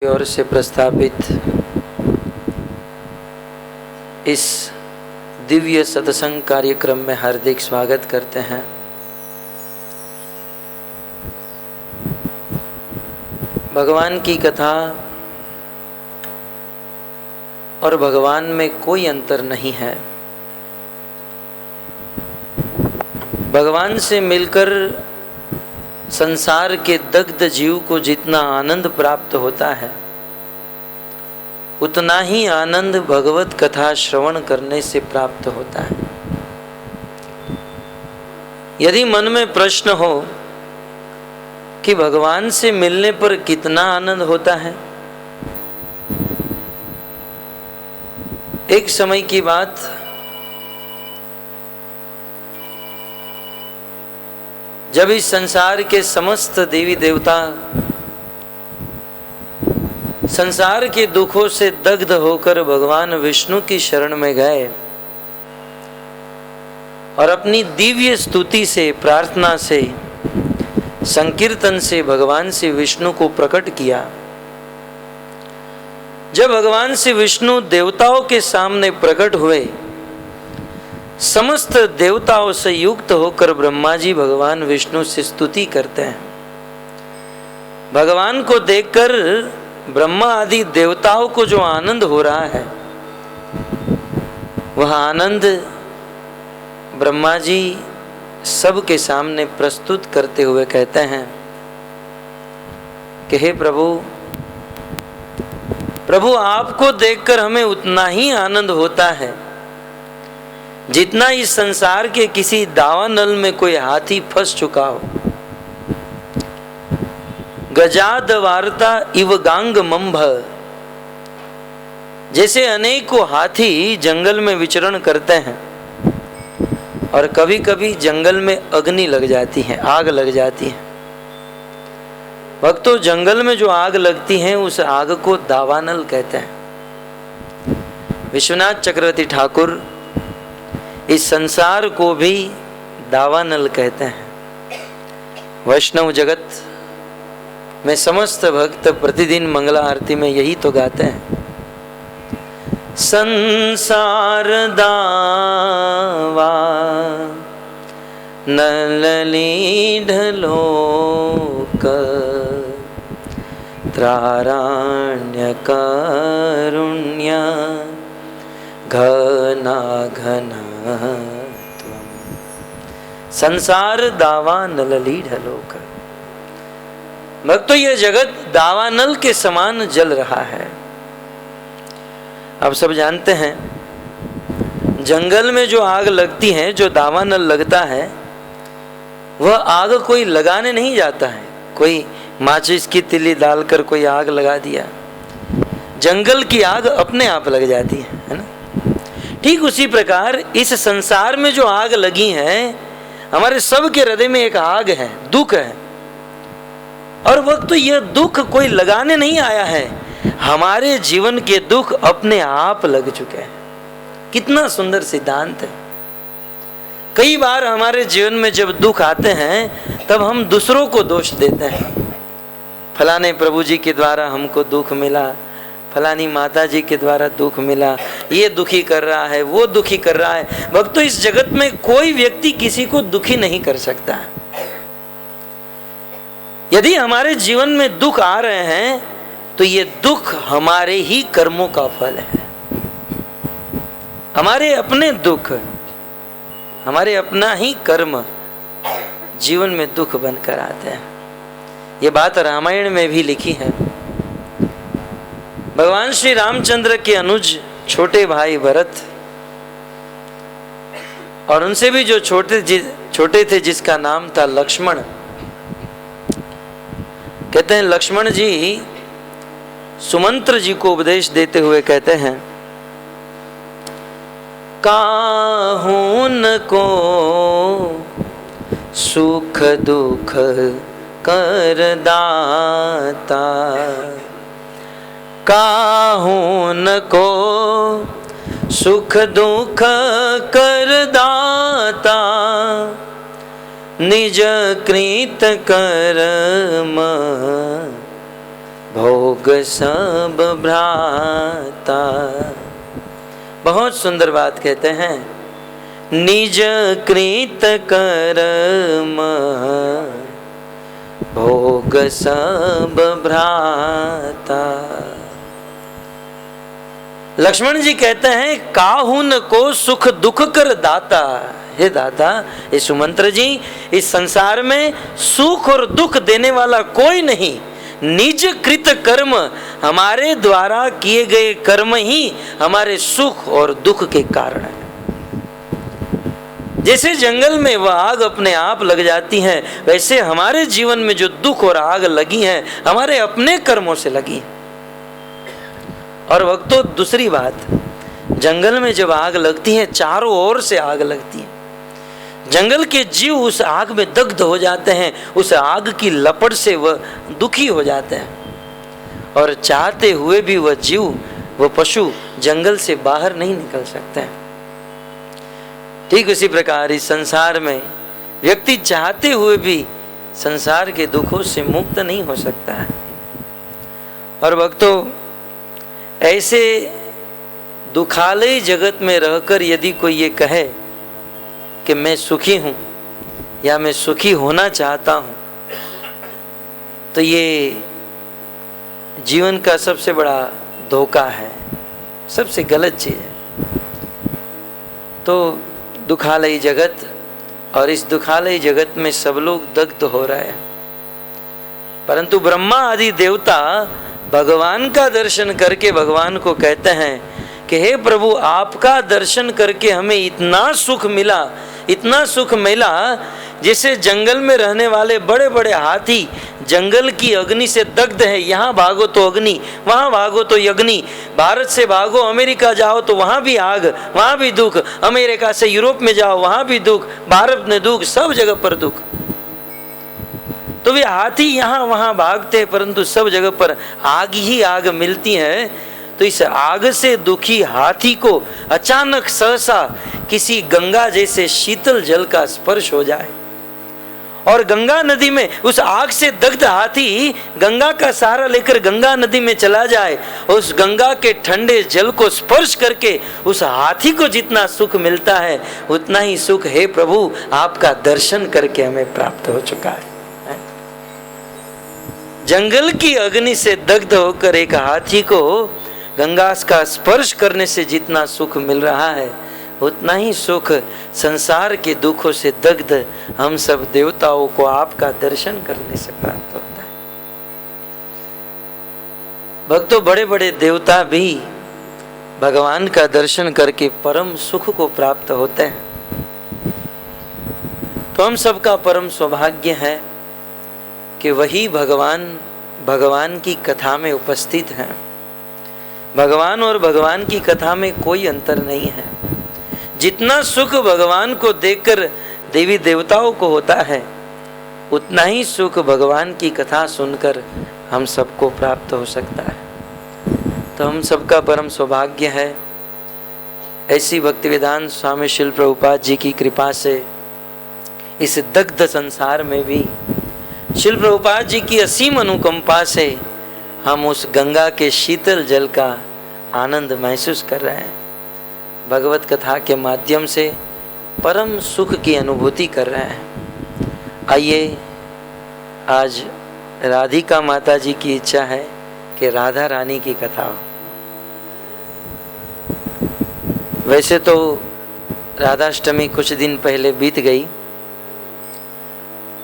की ओर से प्रस्तावित इस दिव्य सत्संग कार्यक्रम में हार्दिक स्वागत करते हैं। भगवान की कथा और भगवान में कोई अंतर नहीं है। भगवान से मिलकर संसार के दग्ध जीव को जितना आनंद प्राप्त होता है, उतना ही आनंद भगवत कथा श्रवण करने से प्राप्त होता है। यदि मन में प्रश्न हो कि भगवान से मिलने पर कितना आनंद होता है, एक समय की बात, जब इस संसार के समस्त देवी देवता संसार के दुखों से दग्ध होकर भगवान विष्णु की शरण में गए और अपनी दिव्य स्तुति से, प्रार्थना से, संकीर्तन से भगवान से विष्णु को प्रकट किया। जब भगवान से विष्णु देवताओं के सामने प्रकट हुए, समस्त देवताओं से युक्त होकर ब्रह्मा जी भगवान विष्णु से स्तुति करते हैं। भगवान को देखकर ब्रह्मा आदि देवताओं को जो आनंद हो रहा है, वह आनंद ब्रह्मा जी सबके सामने प्रस्तुत करते हुए कहते हैं कि हे प्रभु, आपको देखकर हमें उतना ही आनंद होता है जितना इस संसार के किसी दावानल में कोई हाथी फंस चुका हो। गजाद वार्ता इव गांग मंभ, जैसे अनेकों हाथी जंगल में विचरण करते हैं और कभी कभी जंगल में अग्नि लग जाती है, आग लग जाती है। भक्तों, जंगल में जो आग लगती है उस आग को दावानल कहते हैं। विश्वनाथ चक्रवर्ती ठाकुर इस संसार को भी दावानल कहते हैं। वैष्णव जगत में समस्त भक्त प्रतिदिन मंगला आरती में यही तो गाते हैं, संसार दावा नलली ढलोक त्रारण्य कारुण्य घना घना त्वं। संसार दावानल ढलोक। भक्तों, यह जगत दावानल के समान जल रहा है। आप सब जानते हैं, जंगल में जो आग लगती है, जो दावानल लगता है, वह आग कोई लगाने नहीं जाता है। कोई माचिस की तिल्ली डालकर कोई आग लगा दिया, जंगल की आग अपने आप लग जाती है ना। ठीक उसी प्रकार इस संसार में जो आग लगी है, हमारे सब के हृदय में एक आग है, दुख है। और वक्त तो यह दुख कोई लगाने नहीं आया है, हमारे जीवन के दुख अपने आप लग चुके हैं। कितना सुंदर सिद्धांत है। कई बार हमारे जीवन में जब दुख आते हैं तब हम दूसरों को दोष देते हैं। फलाने प्रभु जी के द्वारा हमको दुख मिला, फलानी माता जी के द्वारा दुख मिला, ये दुखी कर रहा है, वो दुखी कर रहा है। भक्तों, इस जगत में कोई व्यक्ति किसी को दुखी नहीं कर सकता। यदि हमारे जीवन में दुख आ रहे हैं तो ये दुख हमारे ही कर्मों का फल है। हमारे अपने दुख, हमारे अपना ही कर्म जीवन में दुख बनकर आते हैं। ये बात रामायण में भी लिखी है। भगवान श्री रामचंद्र के अनुज छोटे भाई भरत, और उनसे भी जो छोटे थे, जिसका नाम था लक्ष्मण, कहते हैं लक्ष्मण जी सुमंत्र जी को उपदेश देते हुए कहते हैं, काहुन को सुख दुख कर दाता, काहुन को सुख दुख कर दाता, निज कृत कर्म भोग सब भ्राता। बहुत सुंदर बात कहते हैं, निज कृत कर्म भोग सब भ्राता। लक्ष्मण जी कहते हैं, काहुन को सुख दुख कर दाता। हे दाता, ये सुमंत्र जी, इस संसार में सुख और दुख देने वाला कोई नहीं। निज कृत कर्म, हमारे द्वारा किए गए कर्म ही हमारे सुख और दुख के कारण है। जैसे जंगल में वह आग अपने आप लग जाती है, वैसे हमारे जीवन में जो दुख और आग लगी है हमारे अपने कर्मों से लगी है। और भक्तों, दूसरी बात, जंगल में जब आग लगती है, चारों ओर से आग लगती है, जंगल के जीव उस आग में दग्ध हो जाते हैं, उस आग की लपट से वह दुखी हो जाते हैं, और चाहते हुए भी वह जीव, वह पशु जंगल से बाहर नहीं निकल सकते हैं। ठीक उसी प्रकार इस संसार में व्यक्ति चाहते हुए भी संसार के दुखों से मुक्त नहीं हो सकता है। और भक्तों, ऐसे दुखालय जगत में रहकर यदि कोई ये कहे कि मैं सुखी हूं या मैं सुखी होना चाहता हूं, तो ये जीवन का सबसे बड़ा धोखा है, सबसे गलत चीज है। तो दुखालय जगत, और इस दुखालय जगत में सब लोग दग्ध हो रहे हैं, परंतु ब्रह्मा आदि देवता भगवान का दर्शन करके भगवान को कहते हैं कि हे प्रभु, आपका दर्शन करके हमें इतना सुख मिला, इतना सुख मिला, जैसे जंगल में रहने वाले बड़े बड़े हाथी जंगल की अग्नि से दग्ध है। यहाँ भागो तो अग्नि, वहाँ भागो तो अग्नि, भारत से भागो अमेरिका जाओ तो वहाँ भी आग, वहाँ भी दुख, अमेरिका से यूरोप में जाओ वहाँ भी दुख, भारत में दुख, सब जगह पर दुख। तो वे हाथी यहाँ वहाँ भागते हैं, परंतु सब जगह पर आग ही आग मिलती है। तो इस आग से दुखी हाथी को अचानक सहसा किसी गंगा जैसे शीतल जल का स्पर्श हो जाए, और गंगा नदी में उस आग से दग्ध हाथी गंगा का सहारा लेकर गंगा नदी में चला जाए, उस गंगा के ठंडे जल को स्पर्श करके उस हाथी को जितना सुख मिलता है, उतना ही सुख हे प्रभु आपका दर्शन करके हमें प्राप्त हो चुका है। जंगल की अग्नि से दग्ध होकर एक हाथी को गंगा का स्पर्श करने से जितना सुख मिल रहा है, उतना ही सुख संसार के दुखों से दग्ध हम सब देवताओं को आपका दर्शन करने से प्राप्त होता है। भक्तों, बड़े बड़े देवता भी भगवान का दर्शन करके परम सुख को प्राप्त होते हैं। तो हम सबका परम सौभाग्य है कि वही भगवान की कथा में उपस्थित हैं। भगवान और भगवान की कथा में कोई अंतर नहीं है। जितना सुख भगवान को देखकर देवी देवताओं को होता है, उतना ही सुख भगवान की कथा सुनकर हम सबको प्राप्त हो सकता है। तो हम सबका परम सौभाग्य है, ऐसी भक्तिवेदांत स्वामी शिल प्रभुपाद जी की कृपा से इस दग्ध संसार में भी शिल प्रभुपाद जी की असीम अनुकंपा से हम उस गंगा के शीतल जल का आनंद महसूस कर रहे हैं। भगवत कथा के माध्यम से परम सुख की अनुभूति कर रहे हैं। आइए, आज राधिका माता जी की इच्छा है कि राधा रानी की कथा हो। वैसे तो राधाष्टमी कुछ दिन पहले बीत गई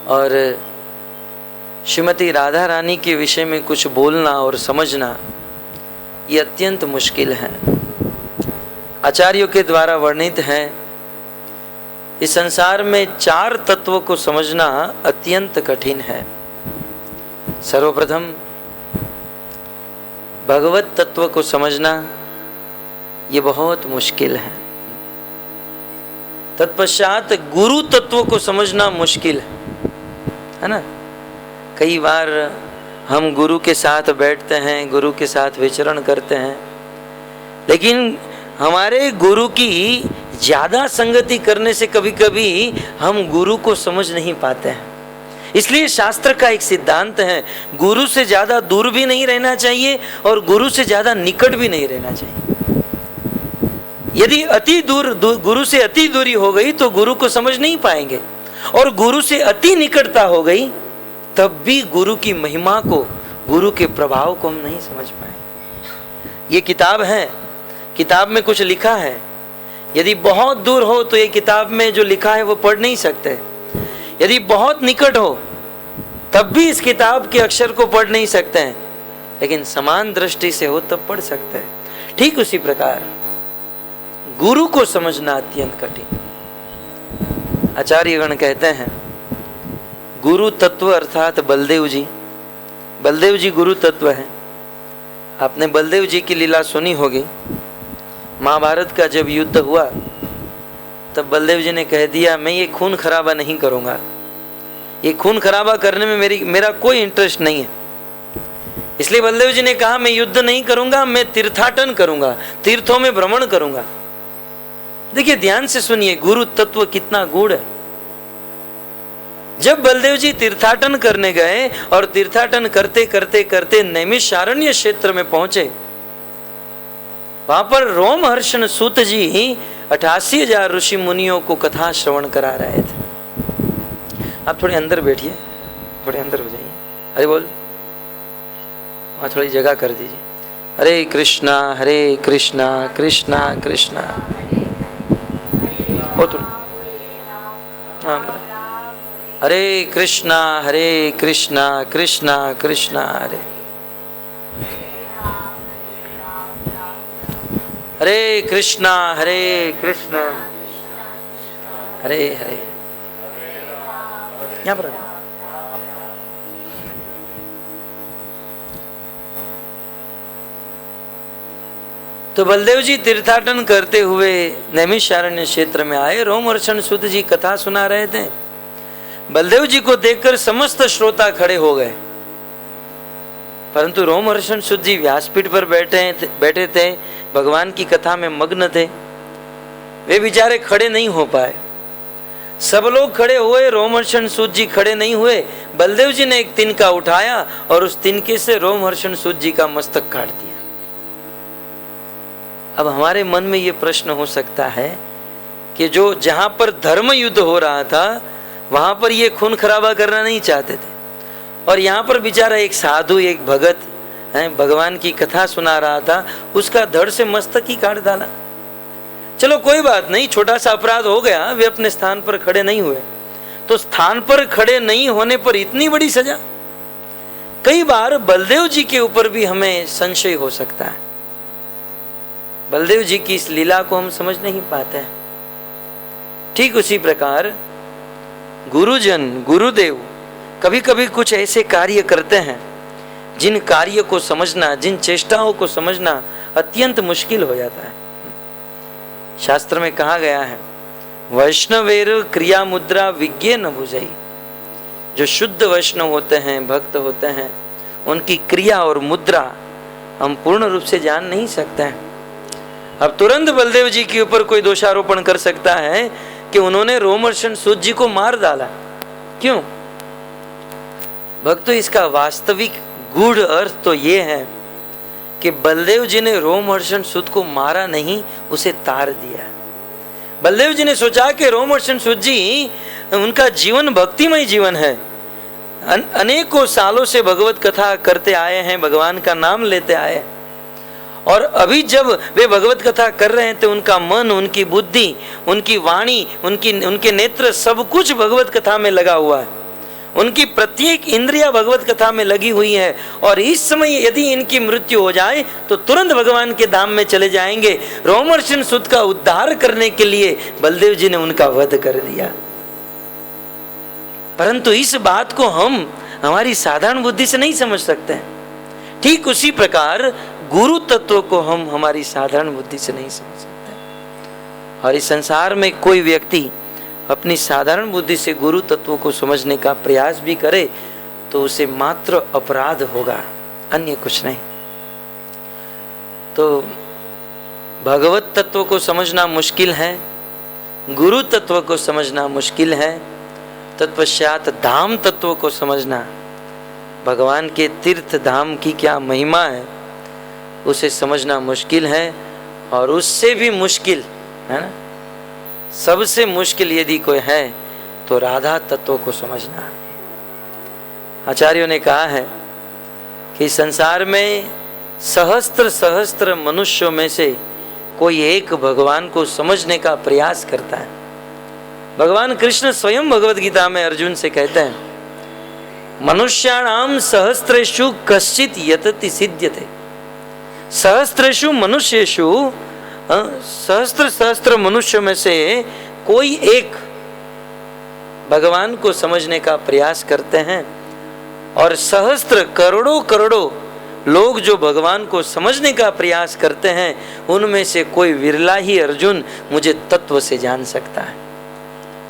और श्रीमती राधा रानी के विषय में कुछ बोलना और समझना ये अत्यंत मुश्किल है। आचार्यों के द्वारा वर्णित है, इस संसार में 4 तत्वों को समझना अत्यंत कठिन है। सर्वप्रथम भगवत तत्व को समझना ये बहुत मुश्किल है। तत्पश्चात गुरु तत्व को समझना मुश्किल है ना। कई बार हम गुरु के साथ बैठते हैं, गुरु के साथ विचरण करते हैं, लेकिन हमारे गुरु की ज़्यादा संगति करने से कभी कभी हम गुरु को समझ नहीं पाते हैं। इसलिए शास्त्र का एक सिद्धांत है, गुरु से ज्यादा दूर भी नहीं रहना चाहिए और गुरु से ज्यादा निकट भी नहीं रहना चाहिए। यदि अति दूर गुरु से अति दूरी हो गई तो गुरु को समझ नहीं पाएंगे, और गुरु से अति निकटता हो गई तब भी गुरु की महिमा को, गुरु के प्रभाव को हम नहीं समझ पाए। ये किताब है, किताब में कुछ लिखा है, यदि बहुत दूर हो तो ये किताब में जो लिखा है वो पढ़ नहीं सकते, यदि बहुत निकट हो तब भी इस किताब के अक्षर को पढ़ नहीं सकते हैं, लेकिन समान दृष्टि से हो तब पढ़ सकते हैं। ठीक उसी प्रकार गुरु को समझना अत्यंत कठिन। आचार्यगण कहते हैं गुरु तत्व अर्थात बलदेव जी, बलदेव जी गुरु तत्व है। आपने बलदेव जी की लीला सुनी होगी। महाभारत का जब युद्ध हुआ तब बलदेव जी ने कह दिया मैं ये खून खराबा नहीं करूंगा, ये खून खराबा करने में मेरा कोई इंटरेस्ट नहीं है। इसलिए बलदेव जी ने कहा मैं युद्ध नहीं करूंगा, मैं तीर्थाटन करूंगा, तीर्थों में भ्रमण करूंगा। देखिए ध्यान से सुनिए गुरु तत्व कितना गूढ़ है। जब बलदेव जी तीर्थाटन करने गए और तीर्थाटन करते करते करते नैमिषारण्य क्षेत्र में पहुंचे, वहां पर रोमहर्षण सूत जी 88,000 ऋषि मुनियों को कथा श्रवण करा रहे थे। आप थोड़े अंदर बैठिए, थोड़े अंदर हो जाइए। अरे बोल, वहां थोड़ी जगह कर दीजिए। हरे कृष्णा कृष्णा कृष्णा। ओ थोड़ी, हाँ। हरे कृष्णा कृष्णा कृष्णा हरे। हरे कृष्णा हरे हरे। यहाँ पर तो बलदेव जी तीर्थाटन करते हुए नैमिषारण्य क्षेत्र में आए। रोमहर्षण सूत जी कथा सुना रहे थे। बलदेव जी को देखकर समस्त श्रोता खड़े हो गए, परंतु रोमहर्षण सूत जी व्यासपीठ पर बैठे थे, भगवान की कथा में मग्न थे। वे बेचारे खड़े नहीं हो पाए। सब लोग खड़े हुए, रोमहर्षण सूत जी खड़े नहीं हुए। बलदेव जी ने एक तिनका उठाया और उस तिनके से रोमहर्षण सूत जी का मस्तक काट दिया। अब हमारे मन में ये प्रश्न हो सकता है कि जो जहां पर धर्म युद्ध हो रहा था वहां पर ये खून खराबा करना नहीं चाहते थे, और यहाँ पर बेचारा एक साधु, एक भगत है, भगवान की कथा सुना रहा था, उसका धड़ से मस्तक ही काट डाला। चलो कोई बात नहीं, छोटा सा अपराध हो गया, वे अपने स्थान पर खड़े नहीं हुए। तो स्थान पर खड़े नहीं होने पर इतनी बड़ी सजा। कई बार बलदेव जी के ऊपर भी हमें संशय हो सकता है। बलदेव जी की इस लीला को हम समझ नहीं पाते हैं। ठीक उसी प्रकार गुरुजन, गुरुदेव कभी कभी कुछ ऐसे कार्य करते हैं जिन कार्य को समझना, जिन चेष्टाओं को समझना अत्यंत मुश्किल हो जाता है। शास्त्र में कहा गया है वैष्णवेर क्रिया मुद्रा विज्ञे न बुझई। जो शुद्ध वैष्णव होते हैं, भक्त होते हैं, उनकी क्रिया और मुद्रा हम पूर्ण रूप से जान नहीं सकते हैं। अब तुरंत बलदेव जी के ऊपर कोई दोषारोपण कर सकता है कि उन्होंने रोमहर्षण सूत जी को मार डाला। क्यों? भक्तों, इसका वास्तविक गूढ़ अर्थ तो ये है कि बलदेव जी ने रोमहर्षण सूत को मारा नहीं, उसे तार दिया। बलदेव जी ने सोचा कि रोमहर्षण सूत जी, उनका जीवन भक्तिमय जीवन है, अनेकों सालों से भगवत कथा करते आए हैं, भगवान का नाम लेते आए, और अभी जब वे भगवत कथा कर रहे थे उनका मन, उनकी बुद्धि, उनकी वाणी, उनके नेत्र सब कुछ भगवत कथा में लगा हुआ है। उनकी प्रत्येक इंद्रिया भगवत कथा में लगी हुई है, और इस समय यदि इनकी मृत्यु हो जाए तो तुरंत भगवान के धाम में चले जाएंगे। रोमहर्षण सूत का उद्धार करने के लिए बलदेव जी ने उनका वध कर दिया। परंतु इस बात को हम हमारी साधारण बुद्धि से नहीं समझ सकते हैं। ठीक उसी प्रकार गुरु तत्व को हम हमारी साधारण बुद्धि से नहीं समझ सकते। और इस संसार में कोई व्यक्ति अपनी साधारण बुद्धि से गुरु तत्व को समझने का प्रयास भी करे तो उसे मात्र अपराध होगा, अन्य कुछ नहीं। तो भगवत तत्व को समझना मुश्किल है, गुरु तत्व को समझना मुश्किल है, तत्पश्चात धाम तत्व को समझना, भगवान के तीर्थ धाम की क्या महिमा है उसे समझना मुश्किल है। और उससे भी मुश्किल है ना, सबसे मुश्किल यदि कोई है तो राधा तत्व को समझना। आचार्यों ने कहा है कि संसार में सहस्त्र सहस्त्र मनुष्यों में से कोई एक भगवान को समझने का प्रयास करता है। भगवान कृष्ण स्वयं भगवद गीता में अर्जुन से कहते हैं, मनुष्याणाम सहस्त्रेषु कश्चित यतति सिद्ध्यते। सहस्त्रेषु मनुष्येषु, सहस्त्र सहस्त्र मनुष्यों में से कोई एक भगवान को समझने का प्रयास करते हैं, और सहस्त्र करोड़ों करोड़ों लोग जो भगवान को समझने का प्रयास करते हैं, उनमें से कोई विरला ही अर्जुन मुझे तत्व से जान सकता है।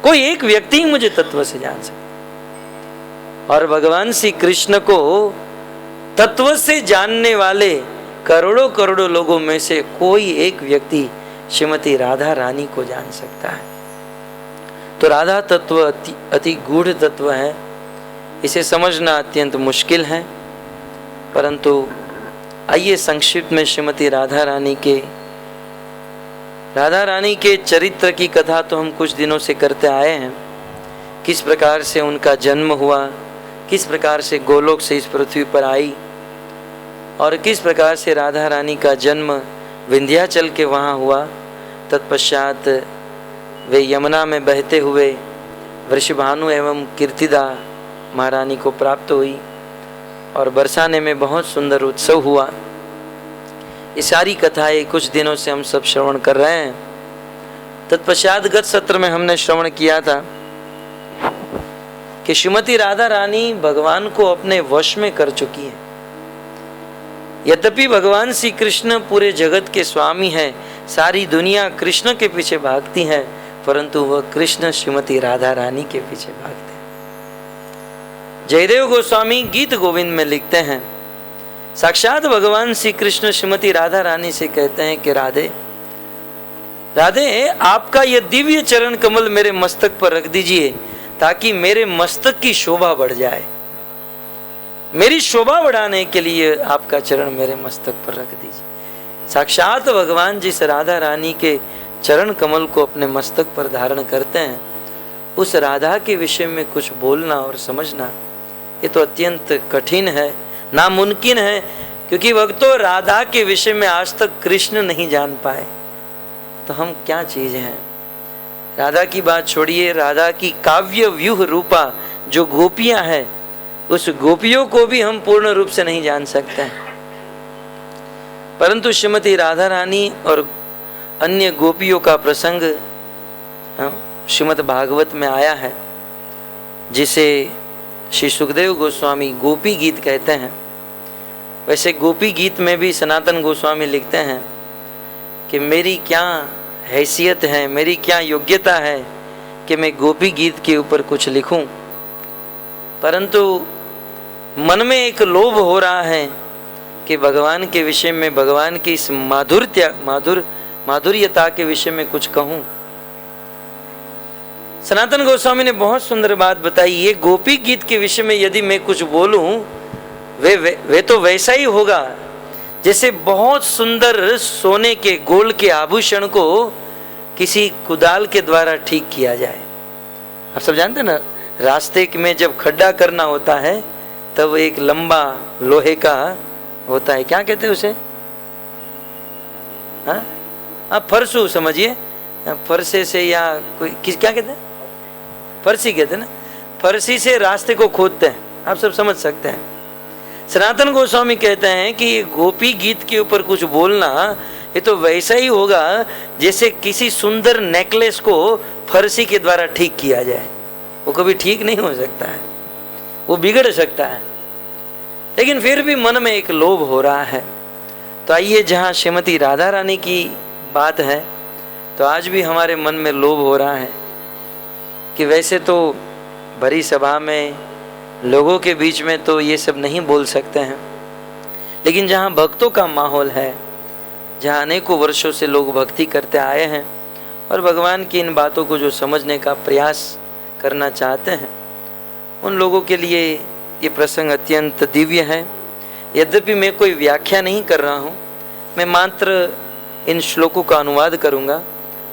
कोई एक व्यक्ति ही मुझे तत्व से जान सकता है। और भगवान श्री कृष्ण को तत्व से जानने वाले करोड़ों करोड़ों लोगों में से कोई एक व्यक्ति श्रीमती राधा रानी को जान सकता है। तो राधा तत्व अति गूढ़ तत्व है, इसे समझना अत्यंत मुश्किल है। परंतु आइए संक्षिप्त में श्रीमती राधा रानी के चरित्र की कथा तो हम कुछ दिनों से करते आए हैं। किस प्रकार से उनका जन्म हुआ, किस प्रकार से गोलोक से इस पृथ्वी पर आई, और किस प्रकार से राधा रानी का जन्म विंध्याचल के वहाँ हुआ। तत्पश्चात वे यमुना में बहते हुए वृषभानु एवं कीर्तिदा महारानी को प्राप्त हुई, और बरसाने में बहुत सुंदर उत्सव हुआ। ये सारी कथाएं कुछ दिनों से हम सब श्रवण कर रहे हैं। तत्पश्चात गत सत्र में हमने श्रवण किया था कि श्रीमती राधा रानी भगवान को अपने वश में कर चुकी है। यद्यपि भगवान श्री कृष्ण पूरे जगत के स्वामी हैं, सारी दुनिया कृष्ण के पीछे भागती है, परंतु वह कृष्ण श्रीमती राधा रानी के पीछे भागते हैं। जयदेव गोस्वामी गीत गोविंद में लिखते हैं, साक्षात भगवान श्री कृष्ण श्रीमती राधा रानी से कहते हैं कि राधे राधे, आपका यह दिव्य चरण कमल मेरे मस्तक पर रख दीजिए ताकि मेरे मस्तक की शोभा बढ़ जाए। मेरी शोभा बढ़ाने के लिए आपका चरण मेरे मस्तक पर रख दीजिए। साक्षात भगवान जिस राधा रानी के चरण कमल को अपने मस्तक पर धारण करते हैं, उस राधा के विषय में कुछ बोलना और समझना ये तो अत्यंत कठिन है, नामुमकिन है, क्योंकि भक्तों राधा के विषय में आज तक कृष्ण नहीं जान पाए, तो हम क्या चीज हैं। राधा की बात छोड़िए, राधा की काव्य व्यूह रूपा जो गोपियां हैं, उस गोपियों को भी हम पूर्ण रूप से नहीं जान सकते हैं। परंतु श्रीमती राधा रानी और अन्य गोपियों का प्रसंग श्रीमद् भागवत में आया है, जिसे श्री सुखदेव गोस्वामी गोपी गीत कहते हैं। वैसे गोपी गीत में भी सनातन गोस्वामी लिखते हैं कि मेरी क्या हैसियत है, मेरी क्या योग्यता है कि मैं गोपी गीत के ऊपर कुछ लिखूं, परंतु मन में एक लोभ हो रहा है कि भगवान के विषय में, भगवान की इस माधुर्यता के विषय में कुछ कहूं। सनातन गोस्वामी ने बहुत सुंदर बात बताई, ये गोपी गीत के विषय में यदि मैं कुछ बोलूं, वे तो वैसा ही होगा जैसे बहुत सुंदर सोने के गोल्ड के आभूषण को किसी कुदाल के द्वारा ठीक किया जाए। आप सब जानते हैं ना, रास्ते में जब खड्डा करना होता है तब एक लंबा लोहे का होता है, क्या कहते हैं उसे, आप फरसू समझिए, फरसे से या कोई क्या कहते हैं, फरसी कहते हैं ना, फरसी से रास्ते को खोदते हैं, आप सब समझ सकते हैं। सनातन गोस्वामी कहते हैं कि ये गोपी गीत के ऊपर कुछ बोलना ये तो वैसा ही होगा जैसे किसी सुंदर नेकलेस को फरसी के द्वारा ठीक किया जाए। वो कभी ठीक नहीं हो सकता है, वो बिगड़ सकता है, लेकिन फिर भी मन में एक लोभ हो रहा है। तो आइए, जहाँ श्रीमती राधा रानी की बात है तो आज भी हमारे मन में लोभ हो रहा है कि वैसे तो भरी सभा में लोगों के बीच में तो ये सब नहीं बोल सकते हैं, लेकिन जहाँ भक्तों का माहौल है, जहाँ अनेकों वर्षों से लोग भक्ति करते आए हैं और भगवान की इन बातों को जो समझने का प्रयास करना चाहते हैं उन लोगों के लिए ये प्रसंग अत्यंत दिव्य है। यद्यपि मैं कोई व्याख्या नहीं कर रहा हूँ, मैं मात्र इन श्लोकों का अनुवाद करूँगा,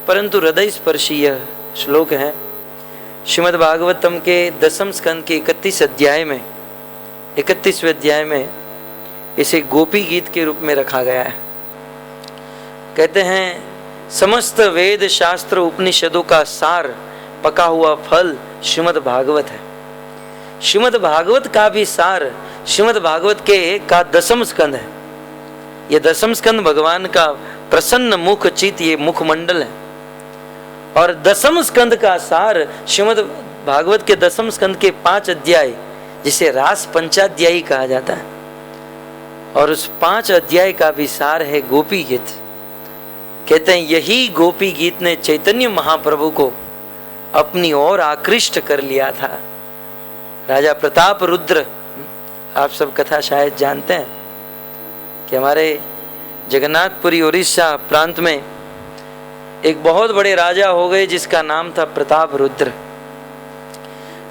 परंतु हृदय स्पर्शी यह श्लोक है। श्रीमद् भागवतम के 10वें स्कंद के 31वें अध्याय में इसे गोपी गीत के रूप में रखा गया है। कहते हैं, समस्त वेद शास्त्र उपनिषदों का सार पका हुआ फल श्रीमद् भागवत है। श्रीमद् भागवत का भी सार श्रीमद् भागवत का 10वां स्कंद है। ये 10वां स्कंद भगवान का प्रसन्न मुख चित, ये मुखमंडल है। और 10वें स्कंद का सार श्रीमद् भागवत के 10वें स्कंद के 5 अध्याय, जिसे रास पंचाध्यायी कहा जाता है, और उस 5 अध्याय का भी सार है गोपी गीत। कहते हैं यही गोपी गीत ने चैतन्य महाप्रभु को अपनी ओर आकृष्ट कर लिया था। राजा प्रताप रुद्र, आप सब कथा शायद जानते हैं कि हमारे जगन्नाथपुरी उड़ीसा प्रांत में एक बहुत बड़े राजा हो गए जिसका नाम था प्रताप रुद्र।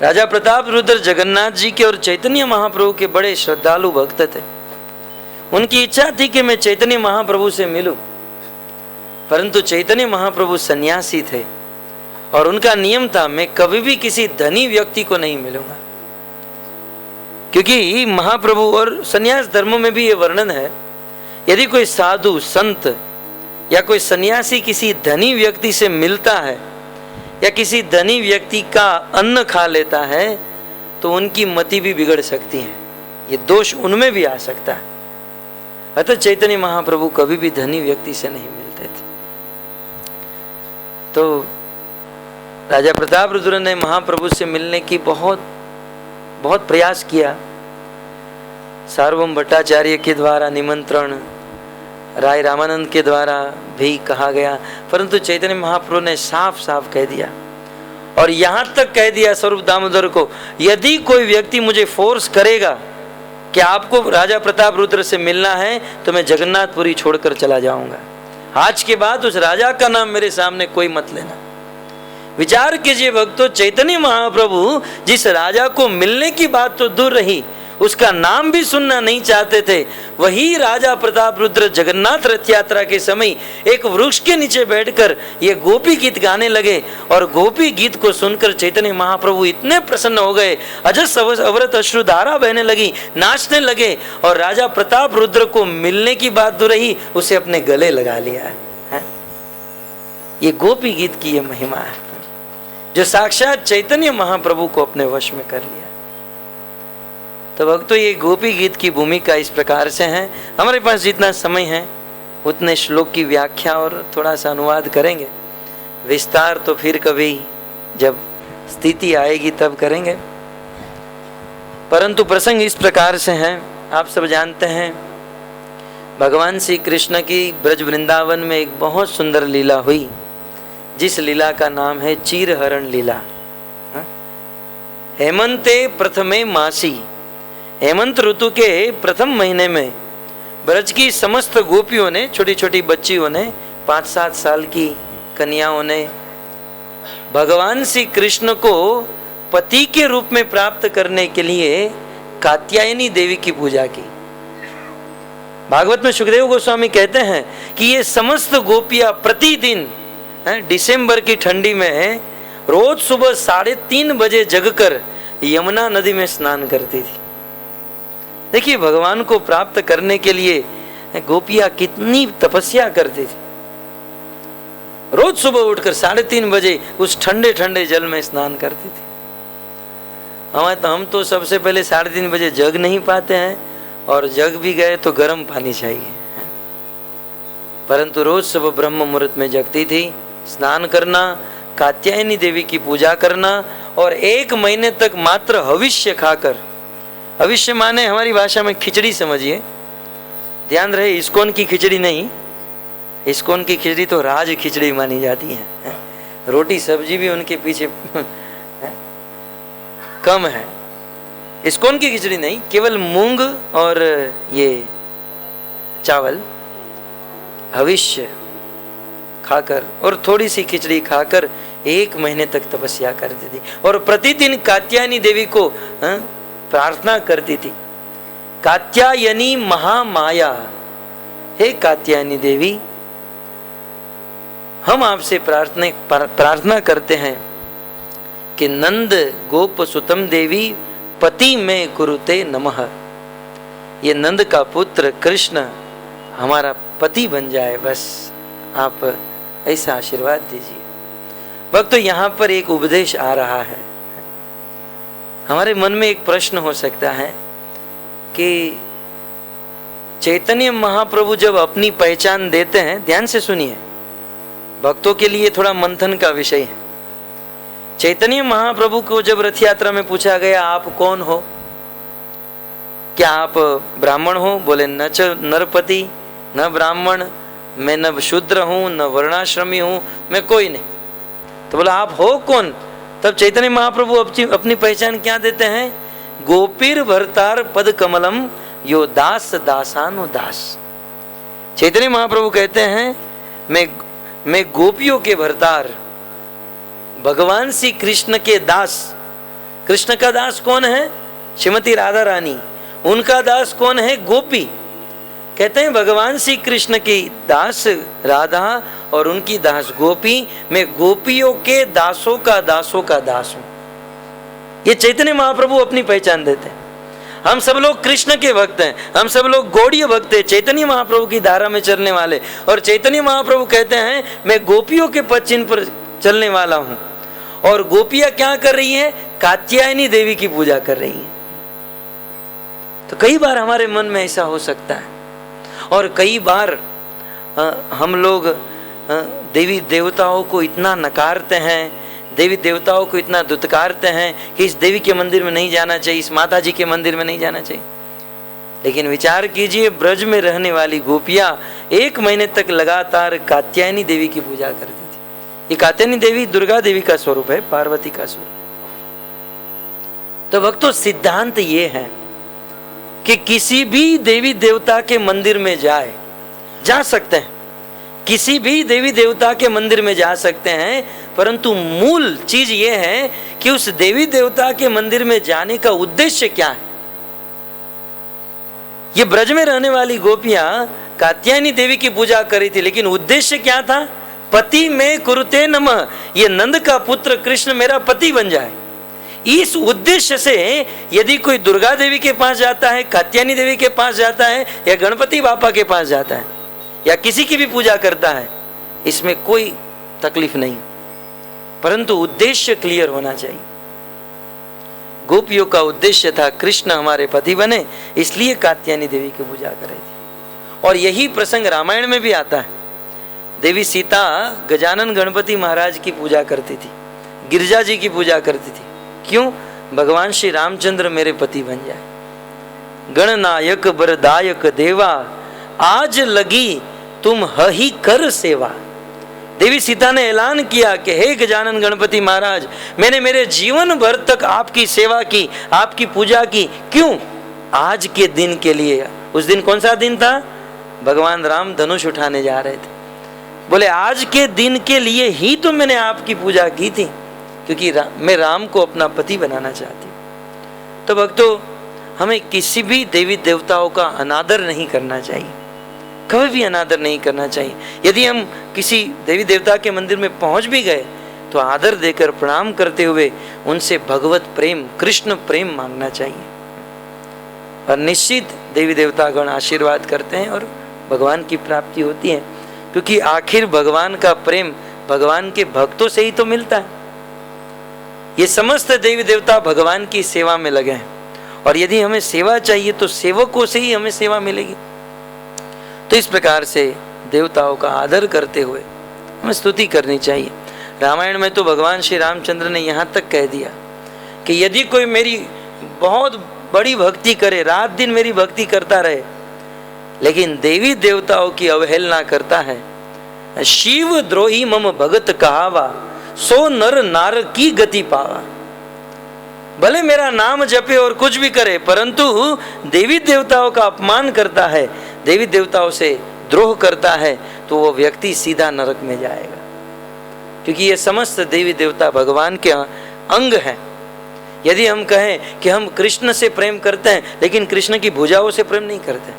राजा प्रताप रुद्र जगन्नाथ जी के और चैतन्य महाप्रभु के बड़े श्रद्धालु भक्त थे। उनकी इच्छा थी कि मैं चैतन्य महाप्रभु से मिलूं, परंतु चैतन्य महाप्रभु सन्यासी थे और उनका नियम था मैं कभी भी किसी धनी व्यक्ति को नहीं मिलूंगा, क्योंकि महाप्रभु और सन्यास धर्म में भी ये वर्णन है, यदि कोई साधु संत या कोई सन्यासी किसी धनी व्यक्ति से मिलता है या किसी धनी व्यक्ति का अन्न खा लेता है तो उनकी मति भी बिगड़ सकती है, ये दोष उनमें भी आ सकता है। अतः चैतन्य महाप्रभु कभी भी धनी व्यक्ति से नहीं मिलते थे। तो राजा प्रताप रुद्र ने महाप्रभु से मिलने की बहुत प्रयास किया। सार्वभौम भट्टाचार्य के द्वारा निमंत्रण, राय रामानंद के द्वारा भी कहा गया, परंतु चैतन्य महाप्रभु ने साफ साफ कह दिया, और यहां तक कह दिया स्वरूप दामोदर को, यदि कोई व्यक्ति मुझे फोर्स करेगा कि आपको राजा प्रताप रुद्र से मिलना है तो मैं जगन्नाथपुरी छोड़कर चला जाऊंगा। आज के बाद उस राजा का नाम मेरे सामने कोई मत लेना। विचार कीजिए भक्तों, चैतन्य महाप्रभु जिस राजा को मिलने की बात तो दूर रही, उसका नाम भी सुनना नहीं चाहते थे, वही राजा प्रताप रुद्र जगन्नाथ रथ यात्रा के समय एक वृक्ष के नीचे बैठकर ये गोपी गीत गाने लगे। और गोपी गीत को सुनकर चैतन्य महाप्रभु इतने प्रसन्न हो गए, अजस अवरत अश्रुधारा बहने लगी, नाचने लगे, और राजा प्रताप रुद्र को मिलने की बात दूर रही, उसे अपने गले लगा लिया है। ये गोपी गीत की ये महिमा है जो साक्षात चैतन्य महाप्रभु को अपने वश में कर लिया। तो भक्तों, ये गोपी गीत की भूमिका इस प्रकार से है। हमारे पास जितना समय है उतने श्लोक की व्याख्या और थोड़ा सा अनुवाद करेंगे। विस्तार तो फिर कभी जब स्थिति आएगी तब करेंगे, परंतु प्रसंग इस प्रकार से है। आप सब जानते हैं भगवान श्री कृष्ण की ब्रज वृंदावन में एक बहुत सुंदर लीला हुई, जिस लीला का नाम है चीरहरण लीला। हेमंते प्रथमे मासी, हेमंत ऋतु के प्रथम महीने में ब्रज की समस्त गोपियों ने, छोटी छोटी बच्चियों ने, 5-7 साल की कन्याओं ने भगवान श्री कृष्ण को पति के रूप में प्राप्त करने के लिए कात्यायनी देवी की पूजा की। भागवत में सुखदेव गोस्वामी कहते हैं कि ये समस्त गोपियां प्रतिदिन दिसंबर की ठंडी में रोज सुबह 3:30 बजे जगकर यमुना नदी में स्नान करती थी। देखिए, भगवान को प्राप्त करने के लिए गोपियां कितनी तपस्या करती थी। रोज सुबह उठकर 3:30 बजे उस ठंडे ठंडे जल में स्नान करती थी। हम तो सबसे पहले 3:30 बजे जग नहीं पाते हैं, और जग भी गए तो गर्म पानी चाहिए, परंतु रोज सुबह ब्रह्म मुहूर्त में जगती थी, स्नान करना, कात्यायनी देवी की पूजा करना, और 1 महीने तक मात्र हविष्य खाकर, हविष्य माने हमारी भाषा में खिचड़ी समझिए, ध्यान रहे इस्कॉन की खिचड़ी नहीं, इस्कॉन की खिचड़ी तो राज खिचड़ी मानी जाती है, रोटी सब्जी भी उनके पीछे कम है। इस्कॉन की खिचड़ी नहीं, केवल मूंग और ये चावल हविष्य खाकर और थोड़ी सी खिचड़ी खाकर 1 महीने तक तपस्या करती थी और प्रतिदिन कात्यायनी देवी को प्रार्थना करती थी, कात्यायनी महामाया, हे कात्यायनी देवी, हम आपसे प्रार्थना करते हैं कि नंद गोप सुतम देवी पति में कुरुते नमः, ये नंद का पुत्र कृष्ण हमारा पति बन जाए, बस आप ऐसा आशीर्वाद दीजिए। भक्त, तो यहाँ पर एक उपदेश आ रहा है। हमारे मन में एक प्रश्न हो सकता है कि चैतन्य महाप्रभु जब अपनी पहचान देते हैं, ध्यान से सुनिए, भक्तों के लिए थोड़ा मंथन का विषय है। चैतन्य महाप्रभु को जब रथ यात्रा में पूछा गया, आप कौन हो, क्या आप ब्राह्मण हो? बोले न च नरपति न ब्राह्मण, मैं न शूद्र हूं न वर्णाश्रमी हूं, मैं कोई नहीं। तो बोला आप हो कौन? तब चैतन्य महाप्रभु अपनी पहचान क्या देते हैं? गोपीर भरतार पद कमलम यो दास दासानु दास। चैतन्य महाप्रभु कहते हैं मैं गोपियों के भरतार, भगवान श्री कृष्ण के दास। कृष्ण का दास कौन है? श्रीमती राधा रानी। उनका दास कौन है? गोपी। कहते हैं भगवान श्री कृष्ण की दास राधा और उनकी दास गोपी, मैं गोपियों के दासों का दास हूं। ये चैतन्य महाप्रभु अपनी पहचान देते हैं। हम सब लोग कृष्ण के भक्त हैं, हम सब लोग गौड़ीय भक्त हैं, चैतन्य महाप्रभु की धारा में चलने वाले। और चैतन्य महाप्रभु कहते हैं मैं गोपियों के पद चिन्ह पर चलने वाला हूं। और गोपियां क्या कर रही हैं? कात्यायनी देवी की पूजा कर रही हैं। तो कई बार हमारे मन में ऐसा हो सकता है, और कई बार हम लोग देवी देवताओं को इतना नकारते हैं, देवी देवताओं को इतना दुत्कारते हैं कि इस देवी के मंदिर में नहीं जाना चाहिए, इस माता जी के मंदिर में नहीं जाना चाहिए। लेकिन विचार कीजिए, ब्रज में रहने वाली गोपियां 1 महीने तक लगातार कात्यायनी देवी की पूजा करती थी। ये कात्यायनी देवी दुर्गा देवी का स्वरूप है, पार्वती का स्वरूप। तो भक्तों, सिद्धांत ये है कि किसी भी देवी देवता के मंदिर में जा सकते हैं, किसी भी देवी देवता के मंदिर में जा सकते हैं, परंतु मूल चीज ये है कि उस देवी देवता के मंदिर में जाने का उद्देश्य क्या है। ये ब्रज में रहने वाली गोपियां कात्यायनी देवी की पूजा कर रही थी, लेकिन उद्देश्य क्या था? पति में कुरुते नमः, ये नंद का पुत्र कृष्ण मेरा पति बन जाए। इस उद्देश्य से यदि कोई दुर्गा देवी के पास जाता है, कात्यायनी देवी के पास जाता है, या गणपति बापा के पास जाता है, या किसी की भी पूजा करता है, इसमें कोई तकलीफ नहीं, परंतु उद्देश्य क्लियर होना चाहिए। गोपियों का उद्देश्य था कृष्ण हमारे पति बने, इसलिए कात्यायनी देवी की पूजा कर रही थी। और यही प्रसंग रामायण में भी आता है। देवी सीता गजानन गणपति महाराज की पूजा करती थी, गिरिजा जी की पूजा करती थी। क्यों? भगवान श्री रामचंद्र मेरे पति बन जाए। गणनायक बरदायक देवा, आज लगी तुम ही कर सेवा। देवी सीता ने ऐलान किया कि हे गजानन गणपति महाराज, मैंने मेरे जीवन भर तक आपकी सेवा की, आपकी पूजा की। क्यों? आज के दिन के लिए। उस दिन कौन सा दिन था? भगवान राम धनुष उठाने जा रहे थे। बोले आज के दिन के लिए ही तो मैंने आपकी पूजा की थी, क्योंकि मैं राम को अपना पति बनाना चाहती हूँ। तो भक्तों, हमें किसी भी देवी देवताओं का अनादर नहीं करना चाहिए, कभी भी अनादर नहीं करना चाहिए। यदि हम किसी देवी देवता के मंदिर में पहुंच भी गए तो आदर देकर प्रणाम करते हुए उनसे भगवत प्रेम, कृष्ण प्रेम मांगना चाहिए। और निश्चित देवी देवतागण आशीर्वाद करते हैं और भगवान की प्राप्ति होती है, क्योंकि आखिर भगवान का प्रेम भगवान के भक्तों से ही तो मिलता है। ये समस्त देवी देवता भगवान की सेवा में लगे हैं, और यदि हमें सेवा चाहिए तो सेवकों से ही हमें सेवा मिलेगी। तो इस प्रकार से देवताओं का आदर करते हुए हमें स्तुति करनी चाहिए। रामायण में तो भगवान श्री रामचंद्र ने यहाँ तक कह दिया कि यदि कोई मेरी बहुत बड़ी भक्ति करे, रात दिन मेरी भक्ति करता रहे, लेकिन देवी देवताओं की अवहेलना करता है, शिव द्रोही मम भगत कहावा, सो नर नार की गति पावा। भले मेरा नाम जपे और कुछ भी करे, परंतु देवी देवताओं का अपमान करता है, देवी देवताओं से द्रोह करता है, तो वो व्यक्ति सीधा नरक में जाएगा। क्योंकि ये समस्त देवी देवता भगवान के अंग हैं। यदि हम कहें कि हम कृष्ण से प्रेम करते हैं लेकिन कृष्ण की भुजाओं से प्रेम नहीं करते,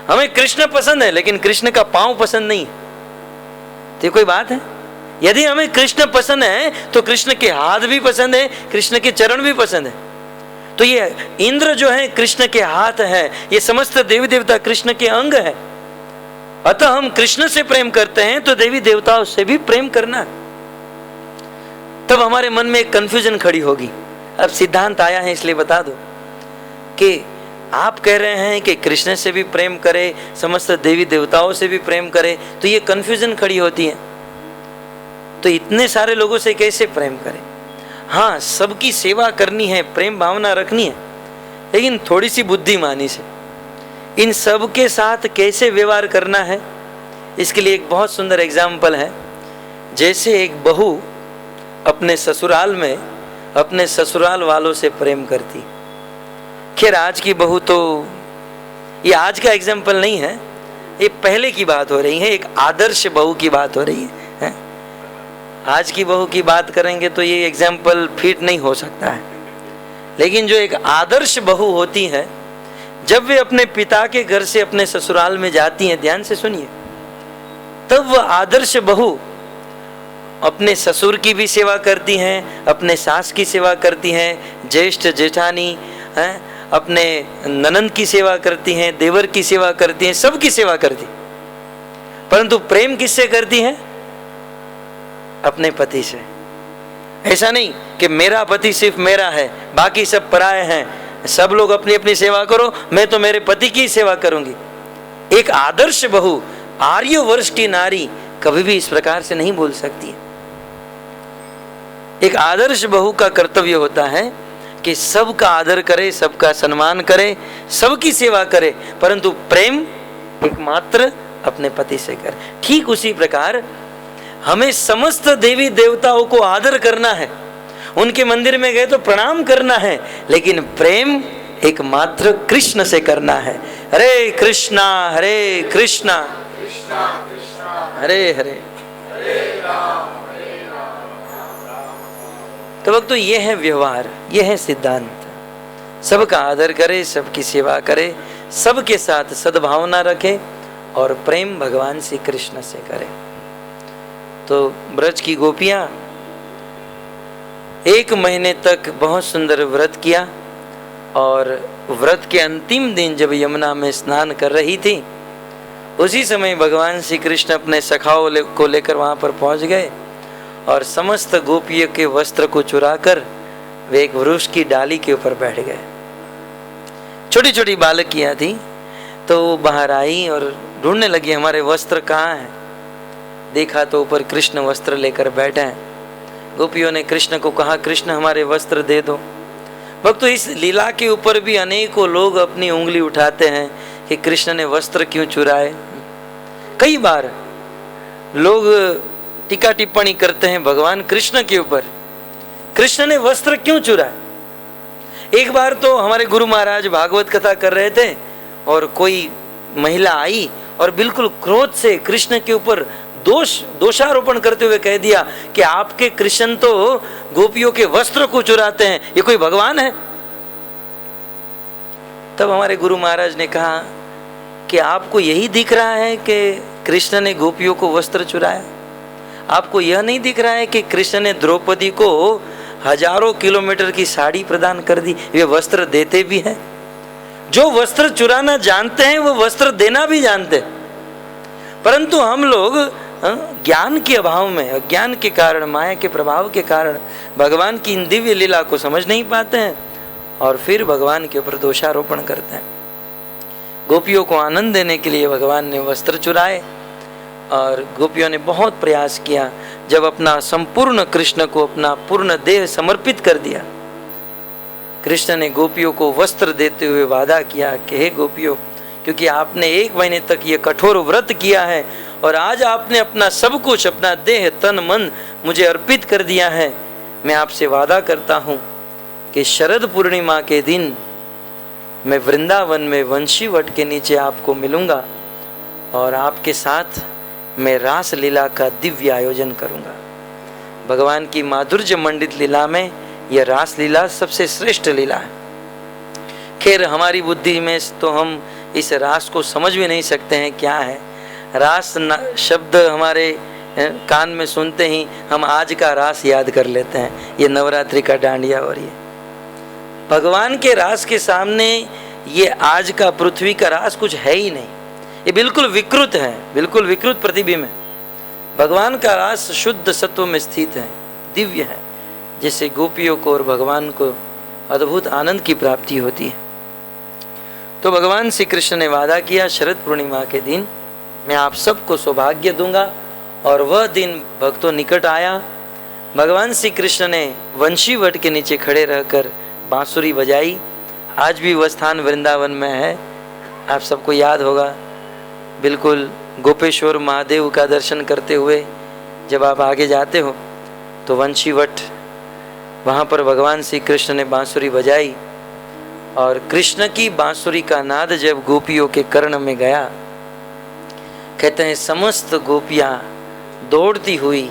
हमें कृष्ण पसंद है लेकिन कृष्ण का पांव पसंद नहीं है, तो कोई बात है? यदि हमें कृष्ण पसंद है तो कृष्ण के हाथ भी पसंद है, कृष्ण के चरण भी पसंद है। तो ये इंद्र जो है कृष्ण के हाथ है, ये समस्त देवी देवता कृष्ण के अंग है। अतः हम कृष्ण से प्रेम करते हैं तो देवी देवताओं से भी प्रेम करना। तब हमारे मन में एक कंफ्यूजन खड़ी होगी। अब सिद्धांत आया है इसलिए बता दो कि आप कह रहे हैं कि कृष्ण से भी प्रेम करे, समस्त देवी देवताओं से भी प्रेम करे, तो ये कंफ्यूजन खड़ी होती है। तो इतने सारे लोगों से कैसे प्रेम करें? हाँ, सबकी सेवा करनी है, प्रेम भावना रखनी है, लेकिन थोड़ी सी बुद्धिमानी से इन सब के साथ कैसे व्यवहार करना है, इसके लिए एक बहुत सुंदर एग्जाम्पल है। जैसे एक बहू अपने ससुराल में अपने ससुराल वालों से प्रेम करती। खैर आज की बहू तो, ये आज का एग्जाम्पल नहीं है, ये पहले की बात हो रही है, एक आदर्श बहू की बात हो रही है। आज की बहू की बात करेंगे तो ये एग्जाम्पल फिट नहीं हो सकता है। लेकिन जो एक आदर्श बहू होती है, जब वे अपने पिता के घर से अपने ससुराल में जाती हैं, ध्यान से सुनिए, तब वह आदर्श बहू अपने ससुर की भी सेवा करती हैं, अपने सास की सेवा करती हैं, ज्येष्ठ जेठानी हैं, अपने ननंद की सेवा करती हैं, देवर की सेवा करती हैं, सबकी सेवा करती। परंतु प्रेम किससे करती हैं? अपने पति से। ऐसा नहीं कि मेरा पति सिर्फ मेरा है, बाकी सब पराये हैं, सब लोग अपनी अपनी सेवा करो, मैं तो मेरे पति की सेवा करूंगी। एक आदर्श बहू, आर्य वर्ष की नारी कभी भी इस प्रकार से नहीं बोल सकती। एक आदर्श बहू का कर्तव्य होता है कि सबका आदर करे, सबका सम्मान करे, सबकी सेवा करे, परंतु प्रेम एकमात्र अपने पति से करे। ठीक उसी प्रकार हमें समस्त देवी देवताओं को आदर करना है, उनके मंदिर में गए तो प्रणाम करना है, लेकिन प्रेम एकमात्र कृष्ण से करना है। हरे कृष्णा हरे कृष्णा हरे हरे। तो वक्त तो ये है व्यवहार, ये है सिद्धांत। सबका आदर करे, सबकी सेवा करे, सबके साथ सद्भावना रखे और प्रेम भगवान श्री कृष्ण से करे। तो ब्रज की गोपियां 1 महीने तक बहुत सुंदर व्रत किया और व्रत के अंतिम दिन जब यमुना में स्नान कर रही थी, उसी समय भगवान श्री कृष्ण अपने सखाओं को लेकर वहां पर पहुंच गए और समस्त गोपियों के वस्त्र को चुराकर वे एक वृक्ष की डाली के ऊपर बैठ गए। छोटी छोटी बालकियां थी तो वो बाहर आई और ढूंढने लगी हमारे वस्त्र कहाँ हैं। देखा तो ऊपर कृष्ण वस्त्र लेकर बैठे हैं। गोपियों ने कृष्ण को कहा, कृष्ण हमारे वस्त्र दे दो। भक्तों, इस लीला के ऊपर भी अनेकों लोग अपनी उंगली उठाते हैं कि कृष्ण ने वस्त्र क्यों चुराए। कई बार लोग टीका टिप्पणी करते हैं भगवान कृष्ण के ऊपर, कृष्ण ने वस्त्र क्यों चुराए। एक बार तो हमारे गुरु महाराज भागवत कथा कर रहे थे और कोई महिला आई और बिल्कुल क्रोध से कृष्ण के ऊपर दोषारोपण करते हुए कह दिया कि आपके कृष्ण तो गोपियों के वस्त्र को चुराते हैं, ये कोई भगवान है। तब हमारे गुरु महाराज ने कहा कि आपको यही दिख रहा है कि कृष्ण ने गोपियों को वस्त्र चुराया? आपको यह नहीं दिख रहा है कि कृष्ण ने द्रौपदी को हजारों किलोमीटर की साड़ी प्रदान कर दी? वे वस्त्र देते भी हैं। जो वस्त्र चुराना जानते हैं वो वस्त्र देना भी जानते हैं, परंतु हम लोग ज्ञान के अभाव में, अज्ञान के कारण, माया के प्रभाव के कारण भगवान की इन दिव्य लीला को समझ नहीं पाते हैं और फिर भगवान के ऊपर दोषारोपण करते हैं। गोपियों को आनंद देने के लिए भगवान ने वस्त्र चुराए और गोपियों ने बहुत प्रयास किया। जब अपना संपूर्ण कृष्ण को अपना पूर्ण देह समर्पित कर दिया, कृष्ण ने गोपियों को वस्त्र देते हुए वादा किया कि हे गोपियों, क्योंकि आपने 1 महीने तक ये कठोर व्रत किया है और आज आपने अपना सब कुछ, अपना देह तन मन मुझे अर्पित कर दिया है, मैं आपसे वादा करता हूँ कि शरद पूर्णिमा के दिन मैं वृंदावन में वंशी वट के नीचे आपको मिलूंगा और आपके साथ मैं रास लीला का दिव्य आयोजन करूंगा। भगवान की माधुर्य मंडित लीला में यह रास लीला सबसे श्रेष्ठ लीला है। खैर हमारी बुद्धि में तो हम इस रास को समझ भी नहीं सकते हैं क्या है। रास शब्द हमारे कान में सुनते ही हम आज का रास याद कर लेते हैं, ये नवरात्रि का डांडिया। और ये भगवान के रास के सामने ये आज का पृथ्वी का रास कुछ है ही नहीं, ये बिल्कुल विकृत है, बिल्कुल विकृत प्रतिबिंब है। भगवान का रास शुद्ध सत्व में स्थित है, दिव्य है, जिससे गोपियों को और भगवान को अद्भुत आनंद की प्राप्ति होती है। तो भगवान श्री कृष्ण ने वादा किया, शरद पूर्णिमा के दिन मैं आप सबको सौभाग्य दूंगा। और वह दिन भक्तों निकट आया। भगवान श्री कृष्ण ने वंशी वट के नीचे खड़े रहकर बांसुरी बजाई। आज भी वह स्थान वृंदावन में है, आप सबको याद होगा। बिल्कुल गोपेश्वर महादेव का दर्शन करते हुए जब आप आगे जाते हो तो वंशी वट, वहाँ पर भगवान श्री कृष्ण ने बांसुरी बजाई। और कृष्ण की बांसुरी का नाद जब गोपियों के कर्ण में गया, कहते हैं समस्त गोपियां दौड़ती हुई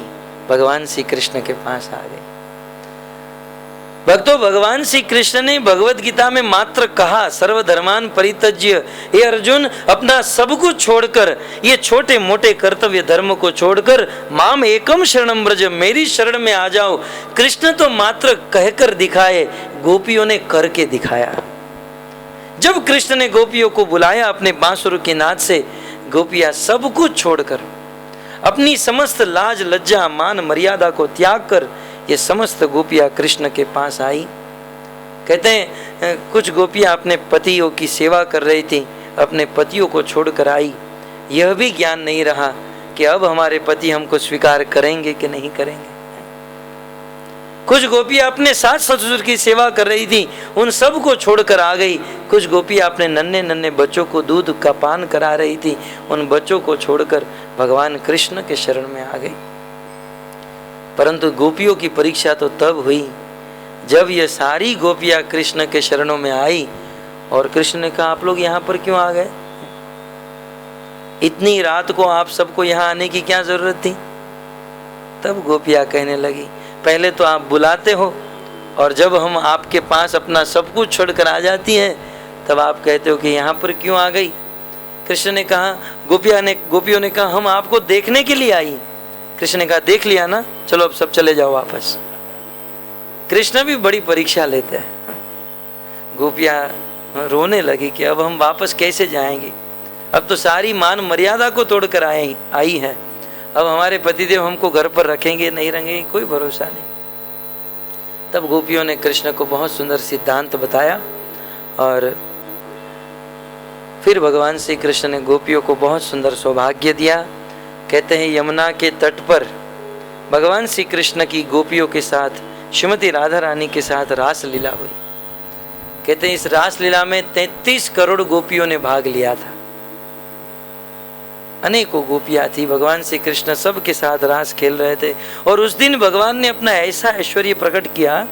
भगवान श्री कृष्ण के पास आ गई। भक्तों, भगवान श्री कृष्ण ने भगवत गीता में मात्र कहा, सर्वधर्मान परित्यज्य, हे अर्जुन अपना सब कुछ छोड़कर, ये छोटे मोटे कर्तव्य धर्म को छोड़कर माम एकम शरणम व्रज, मेरी शरण में आ जाओ। कृष्ण तो मात्र कहकर दिखाए, गोपियों ने करके दिखाया। जब कृष्ण ने गोपियों को बुलाया अपने बांसुर के नाद से, गोपियां सब कुछ छोड़कर, अपनी समस्त लाज लज्जा मान मर्यादा को त्याग कर ये समस्त गोपियां कृष्ण के पास आई। कहते हैं कुछ गोपियां अपने पतियों की सेवा कर रही थी, अपने पतियों को छोड़कर आई। यह भी ज्ञान नहीं रहा कि अब हमारे पति हमको स्वीकार करेंगे कि नहीं करेंगे। कुछ गोपियां अपने सास ससुर की सेवा कर रही थी, उन सब को छोड़कर आ गई। कुछ गोपियां अपने नन्हे नन्हे बच्चों को दूध का पान करा रही थी, उन बच्चों को छोड़कर भगवान कृष्ण के शरण में आ गई। परंतु गोपियों की परीक्षा तो तब हुई जब ये सारी गोपियां कृष्ण के शरणों में आई और कृष्ण ने कहा, आप लोग यहाँ पर क्यों आ गए? इतनी रात को आप सबको यहाँ आने की क्या जरूरत थी? तब गोपियां कहने लगी, पहले तो आप बुलाते हो और जब हम आपके पास अपना सब कुछ छोड़कर आ जाती हैं तब आप कहते हो कि यहाँ पर क्यों आ गई? कृष्ण ने कहा, गोपियों ने कहा, हम आपको देखने के लिए आई। कृष्ण ने कहा, देख लिया ना, चलो अब सब चले जाओ वापस। कृष्ण भी बड़ी परीक्षा लेते हैं। गोपियां रोने लगी कि अब हम वापस कैसे जाएंगे, अब तो सारी मान मर्यादा को तोड़कर आई है, अब हमारे पतिदेव हमको घर पर रखेंगे नहीं रखेंगे, कोई भरोसा नहीं। तब गोपियों ने कृष्ण को बहुत सुंदर सिद्धांत बताया और फिर भगवान श्री कृष्ण ने गोपियों को बहुत सुंदर सौभाग्य दिया। कहते हैं यमुना के तट पर भगवान श्री कृष्ण की गोपियों के साथ, श्रीमती राधा रानी के साथ रास लीला हुई। कहते हैं इस रास लीला में 33 करोड़ गोपियों ने भाग लिया था। अनेकों गोपियां थी, भगवान श्री कृष्ण सब के साथ रास खेल रहे थे। और उस दिन भगवान ने अपना ऐसा ऐश्वर्य प्रकट किया,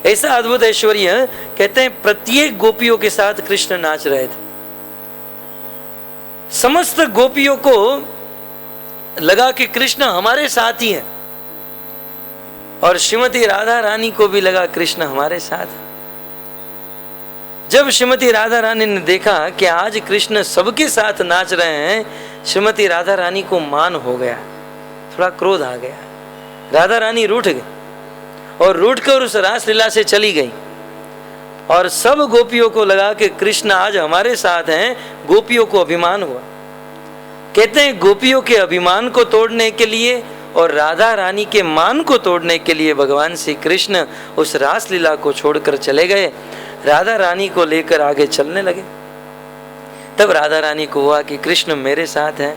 ऐसा अद्भुत ऐश्वर्य, कहते हैं प्रत्येक गोपियों के साथ कृष्ण नाच रहे थे। समस्त गोपियों को लगा कि कृष्ण हमारे साथ ही है और श्रीमती राधा रानी को भी लगा कृष्ण हमारे साथ है। जब श्रीमती राधा रानी ने देखा कि आज कृष्ण सबके साथ नाच रहे हैं, श्रीमती राधा रानी को मान हो गया, थोड़ा क्रोध आ गया। राधा रानी रूठ गई और रूठ कर उस रास लीला से चली गई और सब गोपियों को लगा कि कृष्ण आज हमारे साथ हैं। गोपियों को अभिमान हुआ। कहते हैं गोपियों के अभिमान को तोड़ने के लिए और राधा रानी के मान को तोड़ने के लिए भगवान श्री कृष्ण उस रास लीला को छोड़कर चले गए, राधा रानी को लेकर आगे चलने लगे। तब राधा रानी को हुआ कि कृष्ण मेरे साथ हैं।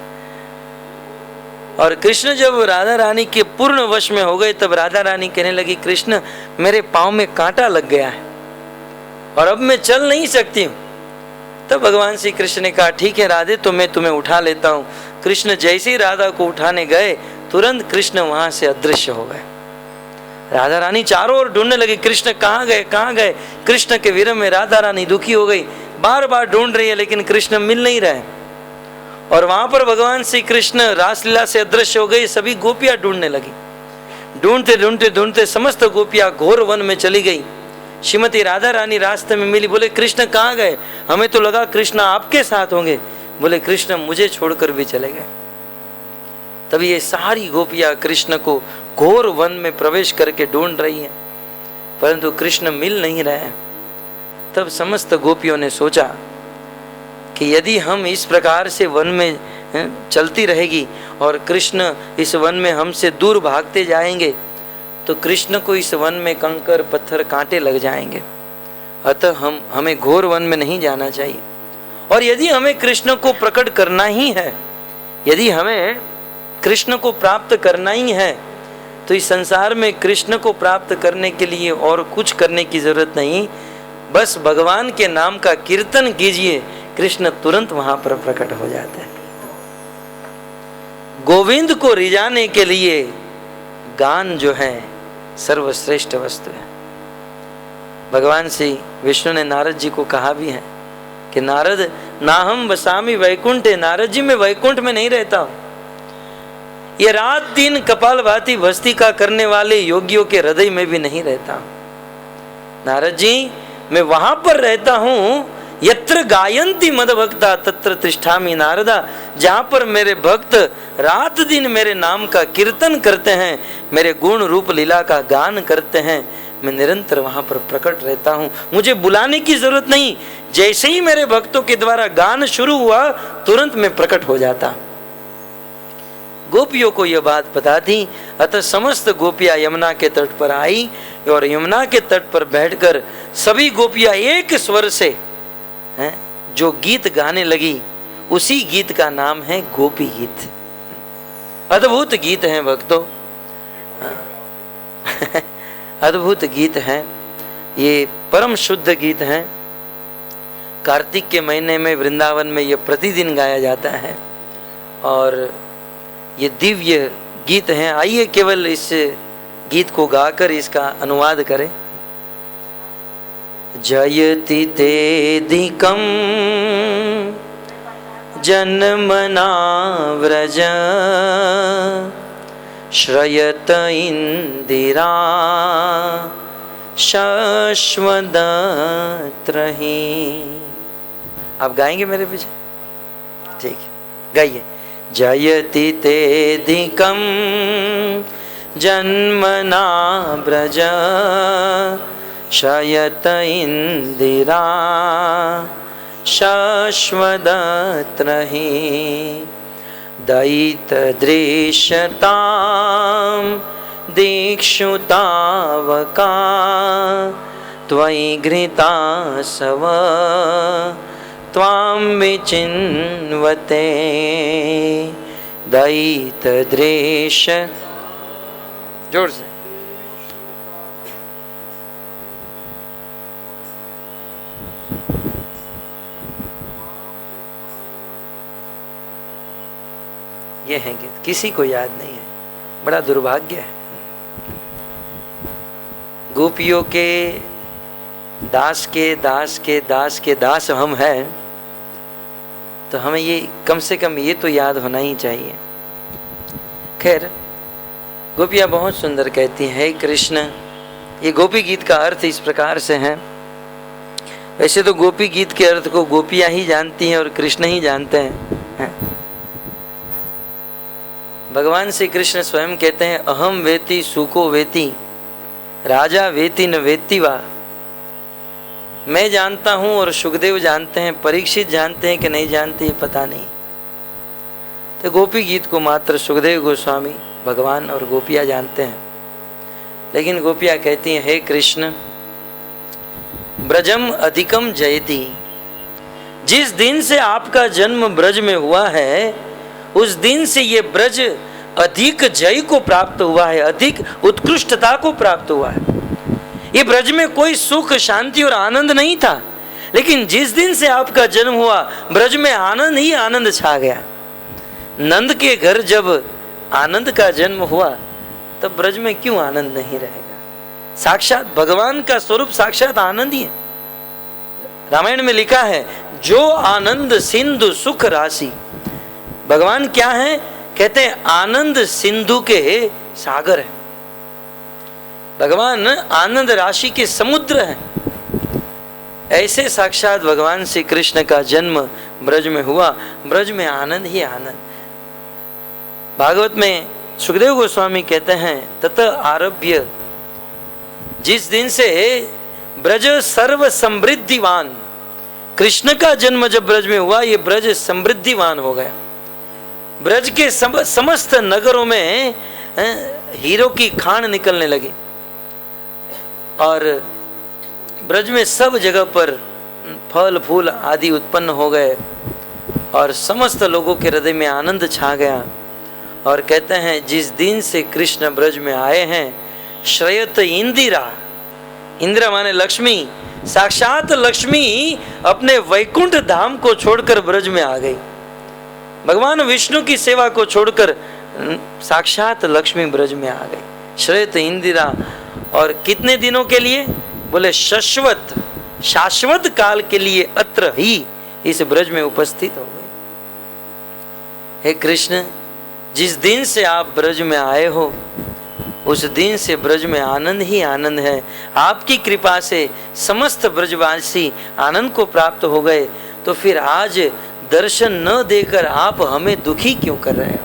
और कृष्ण जब राधा रानी के पूर्ण वश में हो गए तब राधा रानी कहने लगी, कृष्ण मेरे पांव में कांटा लग गया है और अब मैं चल नहीं सकती हूँ। तब भगवान श्री कृष्ण ने कहा, ठीक है राधे, तो मैं तुम्हें उठा लेता हूँ। कृष्ण जैसे ही राधा को उठाने गए तुरंत कृष्ण वहां से अदृश्य हो गए। राधा रानी चारों ओर ढूंढने लगी, कृष्ण कहाँ गए कहाँ गए। कृष्ण के विरह में राधा रानी दुखी हो गई, बार बार ढूंढ रही है लेकिन कृष्ण मिल नहीं रहे। और वहां पर भगवान श्री कृष्ण रासलीला से अदृश्य हो गए। सभी गोपियां ढूंढने लगी। ढूंढते ढूंढते ढूंढते समस्त गोपियां घोर वन में चली गई। श्रीमती राधा रानी रास्ते में मिली। बोले कृष्ण कहाँ गए? हमें तो लगा कृष्ण आपके साथ होंगे। बोले कृष्ण मुझे छोड़कर भी चले गए। तभी ये सारी गोपियां कृष्ण को घोर वन में प्रवेश करके ढूंढ रही हैं, परंतु कृष्ण मिल नहीं रहे हैं। तब समस्त गोपियों ने सोचा कि यदि हम इस प्रकार से वन में चलती रहेगी और कृष्ण इस वन में हमसे दूर भागते जाएंगे तो कृष्ण को इस वन में कंकर पत्थर कांटे लग जाएंगे। अतः हमें घोर वन में नहीं जाना चाहिए। और यदि हमें कृष्ण को प्रकट करना ही है, यदि हमें कृष्ण को प्राप्त करना ही है, तो इस संसार में कृष्ण को प्राप्त करने के लिए और कुछ करने की जरूरत नहीं, बस भगवान के नाम का कीर्तन कीजिए, कृष्ण तुरंत वहां पर प्रकट हो जाते हैं। गोविंद को रिझाने के लिए गान जो है सर्वश्रेष्ठ वस्तु है। भगवान श्री विष्णु ने नारद जी को कहा भी है कि नारद ना हम बसामी वैकुंठे, नारद जी मैं वैकुंठ में नहीं रहता हूं, ये रात दिन कपालभाति भस्त्रिका करने वाले योगियों के हृदय में भी नहीं रहता हूं। नारद जी मैं वहां पर रहता हूं, यत्र गायन्ति मद भक्ता तत्र तिष्ठामि नारदा, जहां पर मेरे भक्त रात दिन मेरे नाम का कीर्तन करते हैं, मेरे गुण रूप लीला का गान करते हैं, मैं निरंतर वहां पर प्रकट रहता हूं। मुझे बुलाने की जरूरत नहीं, जैसे ही मेरे भक्तों के द्वारा गान शुरू हुआ तुरंत मैं प्रकट हो जाता। गोपियों को यह बात पता थी, अतः समस्त गोपियां यमुना के तट पर आई और यमुना के तट पर बैठकर सभी गोपियां एक स्वर से जो गीत गाने लगी, उसी गीत का नाम है गोपी गीत। अद्भुत गीत है भक्तों, अद्भुत गीत है ये, परम शुद्ध गीत है। कार्तिक के महीने में वृंदावन में ये प्रतिदिन गाया जाता है और ये दिव्य गीत है। आइए केवल इस गीत को गाकर इसका अनुवाद करें। जयति तेधिकं जन्मना व्रज श्रयत इंदिरा शश्वदत्रहि। आप गाएंगे मेरे पीछे? ठीक है, गाइए। जयति तेधिकं जन्मना व्रज शयत इंदिरा शश्वदत्रहि दयित दृश्यतां दीक्षुतावका त्वयि घृतासव त्वां विचिन्वते दयित दृश्य। जोर से। ये है गीत, किसी को याद नहीं है, बड़ा दुर्भाग्य है। गोपियों के दास के दास के दास के दास हम हैं, तो हमें ये कम से कम ये तो याद होना ही चाहिए। खैर, गोपियाँ बहुत सुंदर कहती हैं, हे कृष्ण। ये गोपी गीत का अर्थ इस प्रकार से है। वैसे तो गोपी गीत के अर्थ को गोपियाँ ही जानती हैं और कृष्ण ही जानते हैं। भगवान श्री कृष्ण स्वयं कहते हैं, अहम वेति सुको वेति राजा वेति न वेति वा। मैं जानता हूं और सुखदेव जानते हैं, परीक्षित जानते हैं कि नहीं जानते ये पता नहीं। तो गोपी गीत को मात्र सुखदेव गोस्वामी, भगवान और गोपियां जानते हैं। लेकिन गोपियां कहती हैं, हे कृष्ण, ब्रजम अधिकम जयति। जिस दिन से आपका जन्म ब्रज में हुआ है, उस दिन से ये ब्रज अधिक जय को प्राप्त हुआ है, अधिक उत्कृष्टता को प्राप्त हुआ है। ये ब्रज में कोई सुख शांति और आनंद नहीं था, लेकिन जिस दिन से आपका जन्म हुआ ब्रज में आनंद ही आनंद छा गया। नंद के घर जब आनंद का जन्म हुआ तब ब्रज में क्यों आनंद नहीं रहेगा? साक्षात भगवान का स्वरूप साक्षात आनंद ही है। रामायण में लिखा है, जो आनंद सिंधु सुख राशि। भगवान क्या है? कहते हैं आनंद सिंधु के सागर है। भगवान आनंद राशि के समुद्र हैं। ऐसे साक्षात भगवान श्री कृष्ण का जन्म ब्रज में हुआ। ब्रज में आनंद ही आनंद। भागवत में सुखदेव गोस्वामी कहते हैं, तत आरभ्य, जिस दिन से ब्रज सर्व समृद्धिवान, कृष्ण का जन्म जब ब्रज में हुआ, ये ब्रज समृद्धिवान हो गया। ब्रज के समस्त नगरों में हीरो की खान निकलने लगी और ब्रज में सब जगह पर फल फूल आदि उत्पन्न हो गए और समस्त लोगों के हृदय में आनंद छा गया। और कहते हैं, जिस दिन से कृष्ण ब्रज में आए हैं, श्रयत इंदिरा, इंदिरा माने लक्ष्मी, साक्षात लक्ष्मी अपने वैकुंठ धाम को छोड़कर ब्रज में आ गई। भगवान विष्णु की सेवा को छोड़कर साक्षात लक्ष्मी ब्रज में आ गई। श्रेत इंदिरा, और कितने दिनों के लिए? बोले शाश्वत, शाश्वत काल के लिए अत्र ही इस ब्रज में उपस्थित हो गई। हे कृष्ण, जिस दिन से आप ब्रज में आए हो, उस दिन से ब्रज में आनंद ही आनंद है। आपकी कृपा से समस्त ब्रजवासी आनंद को प्राप्त हो गए, तो फिर आज दर्शन न देकर आप हमें दुखी क्यों कर रहे हो?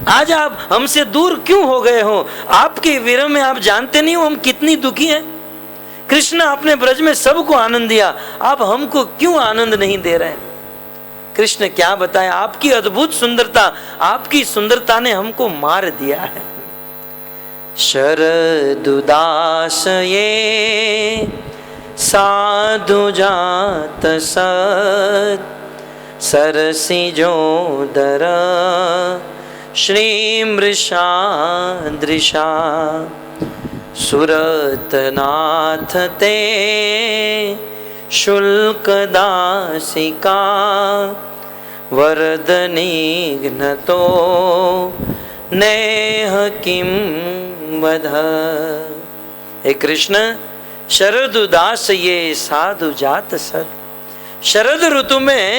आज आप हमसे दूर क्यों हो गए हो? आपके विरह में आप जानते नहीं हो हम कितनी दुखी हैं। कृष्ण आपने ब्रज में सबको आनंद दिया, आप हमको क्यों आनंद नहीं दे रहे हैं? कृष्ण क्या बताएं, आपकी अद्भुत सुंदरता, आपकी सुंदरता ने हमको मार दिया है। शरदुदास ये साधु जात सत, सरसी जोदर श्री मृषादृशा, सुरतनाथ ते शुल्क दासिका, वरदनिघ्नतो नेह किम वध। हे कृष्ण, शरद उदास ये साधु जात सत। शरद ऋतु में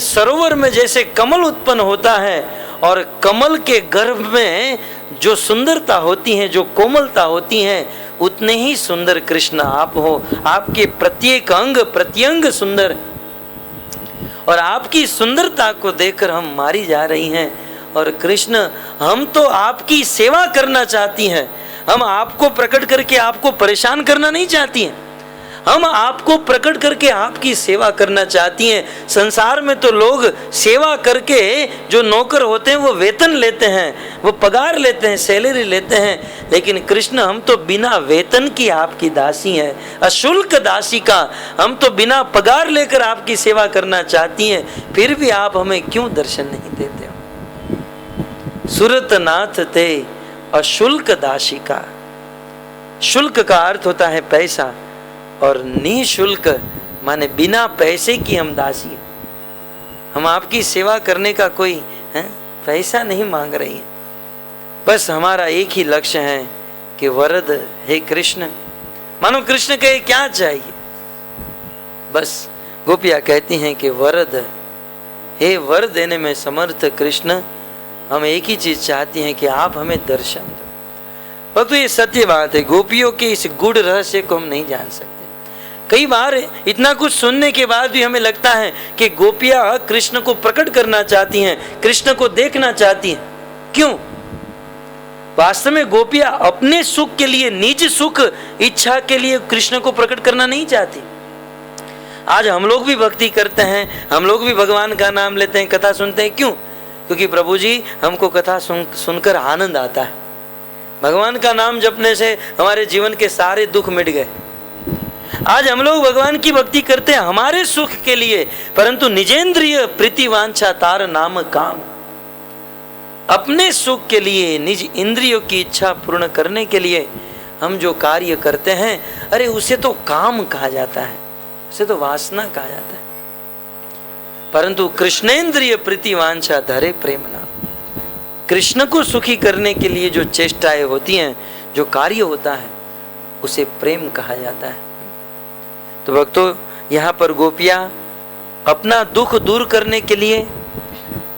सरोवर में जैसे कमल उत्पन्न होता है और कमल के गर्भ में जो सुंदरता होती है, जो कोमलता होती है, उतने ही सुंदर कृष्ण आप हो। आपके प्रत्येक अंग प्रत्यंग सुंदर, और आपकी सुंदरता को देखकर हम मारी जा रही हैं। और कृष्ण, हम तो आपकी सेवा करना चाहती हैं, हम आपको प्रकट करके आपको परेशान करना नहीं चाहती हैं, हम आपको प्रकट करके आपकी सेवा करना चाहती हैं। संसार में तो लोग सेवा करके जो नौकर होते हैं वो वेतन लेते हैं, वो पगार लेते हैं, सैलरी लेते हैं, लेकिन कृष्ण हम तो बिना वेतन की आपकी दासी हैं, अशुल्क दासी का। हम तो बिना पगार लेकर आपकी सेवा करना चाहती हैं, फिर भी आप हमें क्यों दर्शन नहीं देते हो? सुरतनाथ ते अशुल्क दासी का। शुल्क का अर्थ होता है पैसा, और निःशुल्क माने बिना पैसे की हम दासी। हम आपकी सेवा करने का कोई पैसा नहीं मांग रही है, बस हमारा एक ही लक्ष्य है कि वरद हे कृष्ण। मानो कृष्ण कहे क्या चाहिए, बस गोपियां कहती हैं कि वरद, हे वर देने में समर्थ कृष्ण, हम एक ही चीज चाहती हैं कि आप हमें दर्शन दो। और तो ये सत्य बात है, गोपियों के इस गूढ़ रहस्य को हम नहीं जान सकते। कई बार इतना कुछ सुनने के बाद भी हमें लगता है कि गोपियां कृष्ण को प्रकट करना चाहती हैं, कृष्ण को देखना चाहती हैं। क्यों? वास्तव में गोपियां अपने सुख के लिए, निज सुख इच्छा के लिए कृष्ण को प्रकट करना नहीं चाहती। आज हम लोग भी भक्ति करते हैं, हम लोग भी भगवान का नाम लेते हैं, कथा सुनते हैं। क्यों? क्योंकि प्रभु जी हमको कथा सुनकर आनंद आता है। भगवान का नाम जपने से हमारे जीवन के सारे दुख मिट गए। आज हम लोग भगवान की भक्ति करते हैं हमारे सुख के लिए, परंतु निजेंद्रिय प्रीति वांछा तार नाम काम, अपने सुख के लिए, निज इंद्रियों की इच्छा पूर्ण करने के लिए हम जो कार्य करते हैं, अरे उसे तो काम कहा जाता है, उसे तो वासना कहा जाता है। परंतु कृष्णेंद्रिय प्रीति वांछा धरे प्रेम नाम, कृष्ण को सुखी करने के लिए जो चेष्टाएं होती हैं, जो कार्य होता है, उसे प्रेम कहा जाता है। तो भक्तों, यहाँ पर गोपियां अपना दुख दूर करने के लिए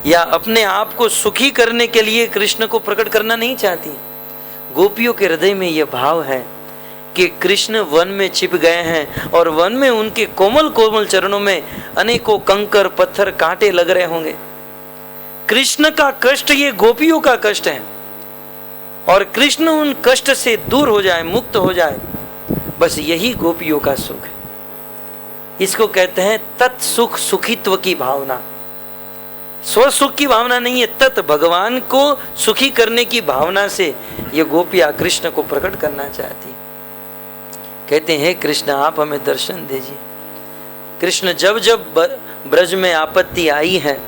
या अपने आप को सुखी करने के लिए कृष्ण को प्रकट करना नहीं चाहती। गोपियों के हृदय में यह भाव है कि कृष्ण वन में छिप गए हैं और वन में उनके कोमल कोमल चरणों में अनेकों कंकर पत्थर कांटे लग रहे होंगे। कृष्ण का कष्ट ये गोपियों का कष्ट है, और कृष्ण उन कष्ट से दूर हो जाए, मुक्त हो जाए, बस यही गोपियों का सुख है। इसको कहते हैं तत्सुख, सुखित्व की भावना। स्व सुख की भावना नहीं है, तत् भगवान को सुखी करने की भावना से ये गोपियां कृष्ण को प्रकट करना चाहती। कहते हैं कृष्ण आप हमें दर्शन दीजिए। कृष्ण जब जब ब्रज में आपत्ति आई है,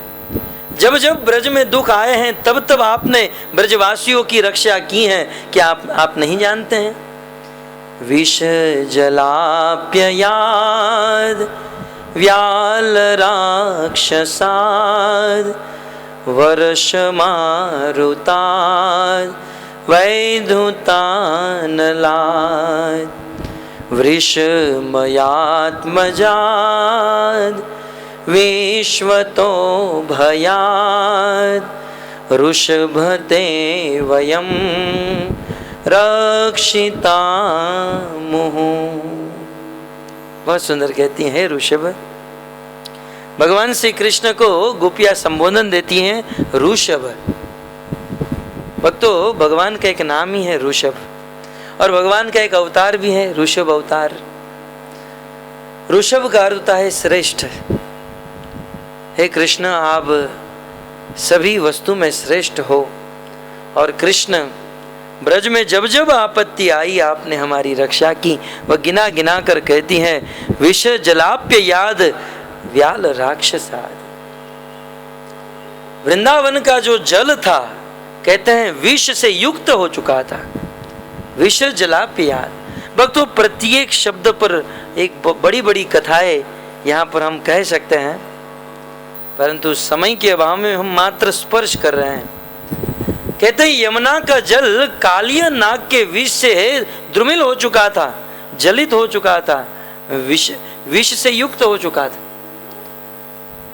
जब जब ब्रज में दुख आए हैं, तब तब आपने ब्रजवासियों की रक्षा की है। क्या आप नहीं जानते हैं? विष जलाप्ययाद व्याल राक्षसाद वर्ष मारुताद वैधुतानलाद वृषमयात्मजाद विश्वतो भयाद ऋषभते वयम रक्षिता मुहु। बहुत सुंदर कहती हैं ऋषभ। भगवान श्री कृष्ण को गोपियां संबोधन देती हैं ऋषभ। भक्तों, भगवान का एक नाम ही है ऋषभ, और भगवान का एक अवतार भी है ऋषभ अवतार। ऋषभ का अर्थ होता है श्रेष्ठ। हे कृष्ण, आप सभी वस्तु में श्रेष्ठ हो, और कृष्ण ब्रज में जब जब आपत्ति आई आपने हमारी रक्षा की। वह गिना गिना कर कहती हैं विष जलाप्य याद व्याल राक्षसाद। वृंदावन का जो जल था, कहते हैं विष से युक्त हो चुका था। विष जलाप्य याद। भक्तों, प्रत्येक शब्द पर एक बड़ी बड़ी कथाएं यहाँ पर हम कह सकते हैं, परंतु समय के अभाव में हम मात्र स्पर्श कर रहे हैं। कहते हैं यमुना का जल कालिया नाग के विष से द्रुमिल हो चुका था, जलित हो चुका था, विष से युक्त हो चुका था,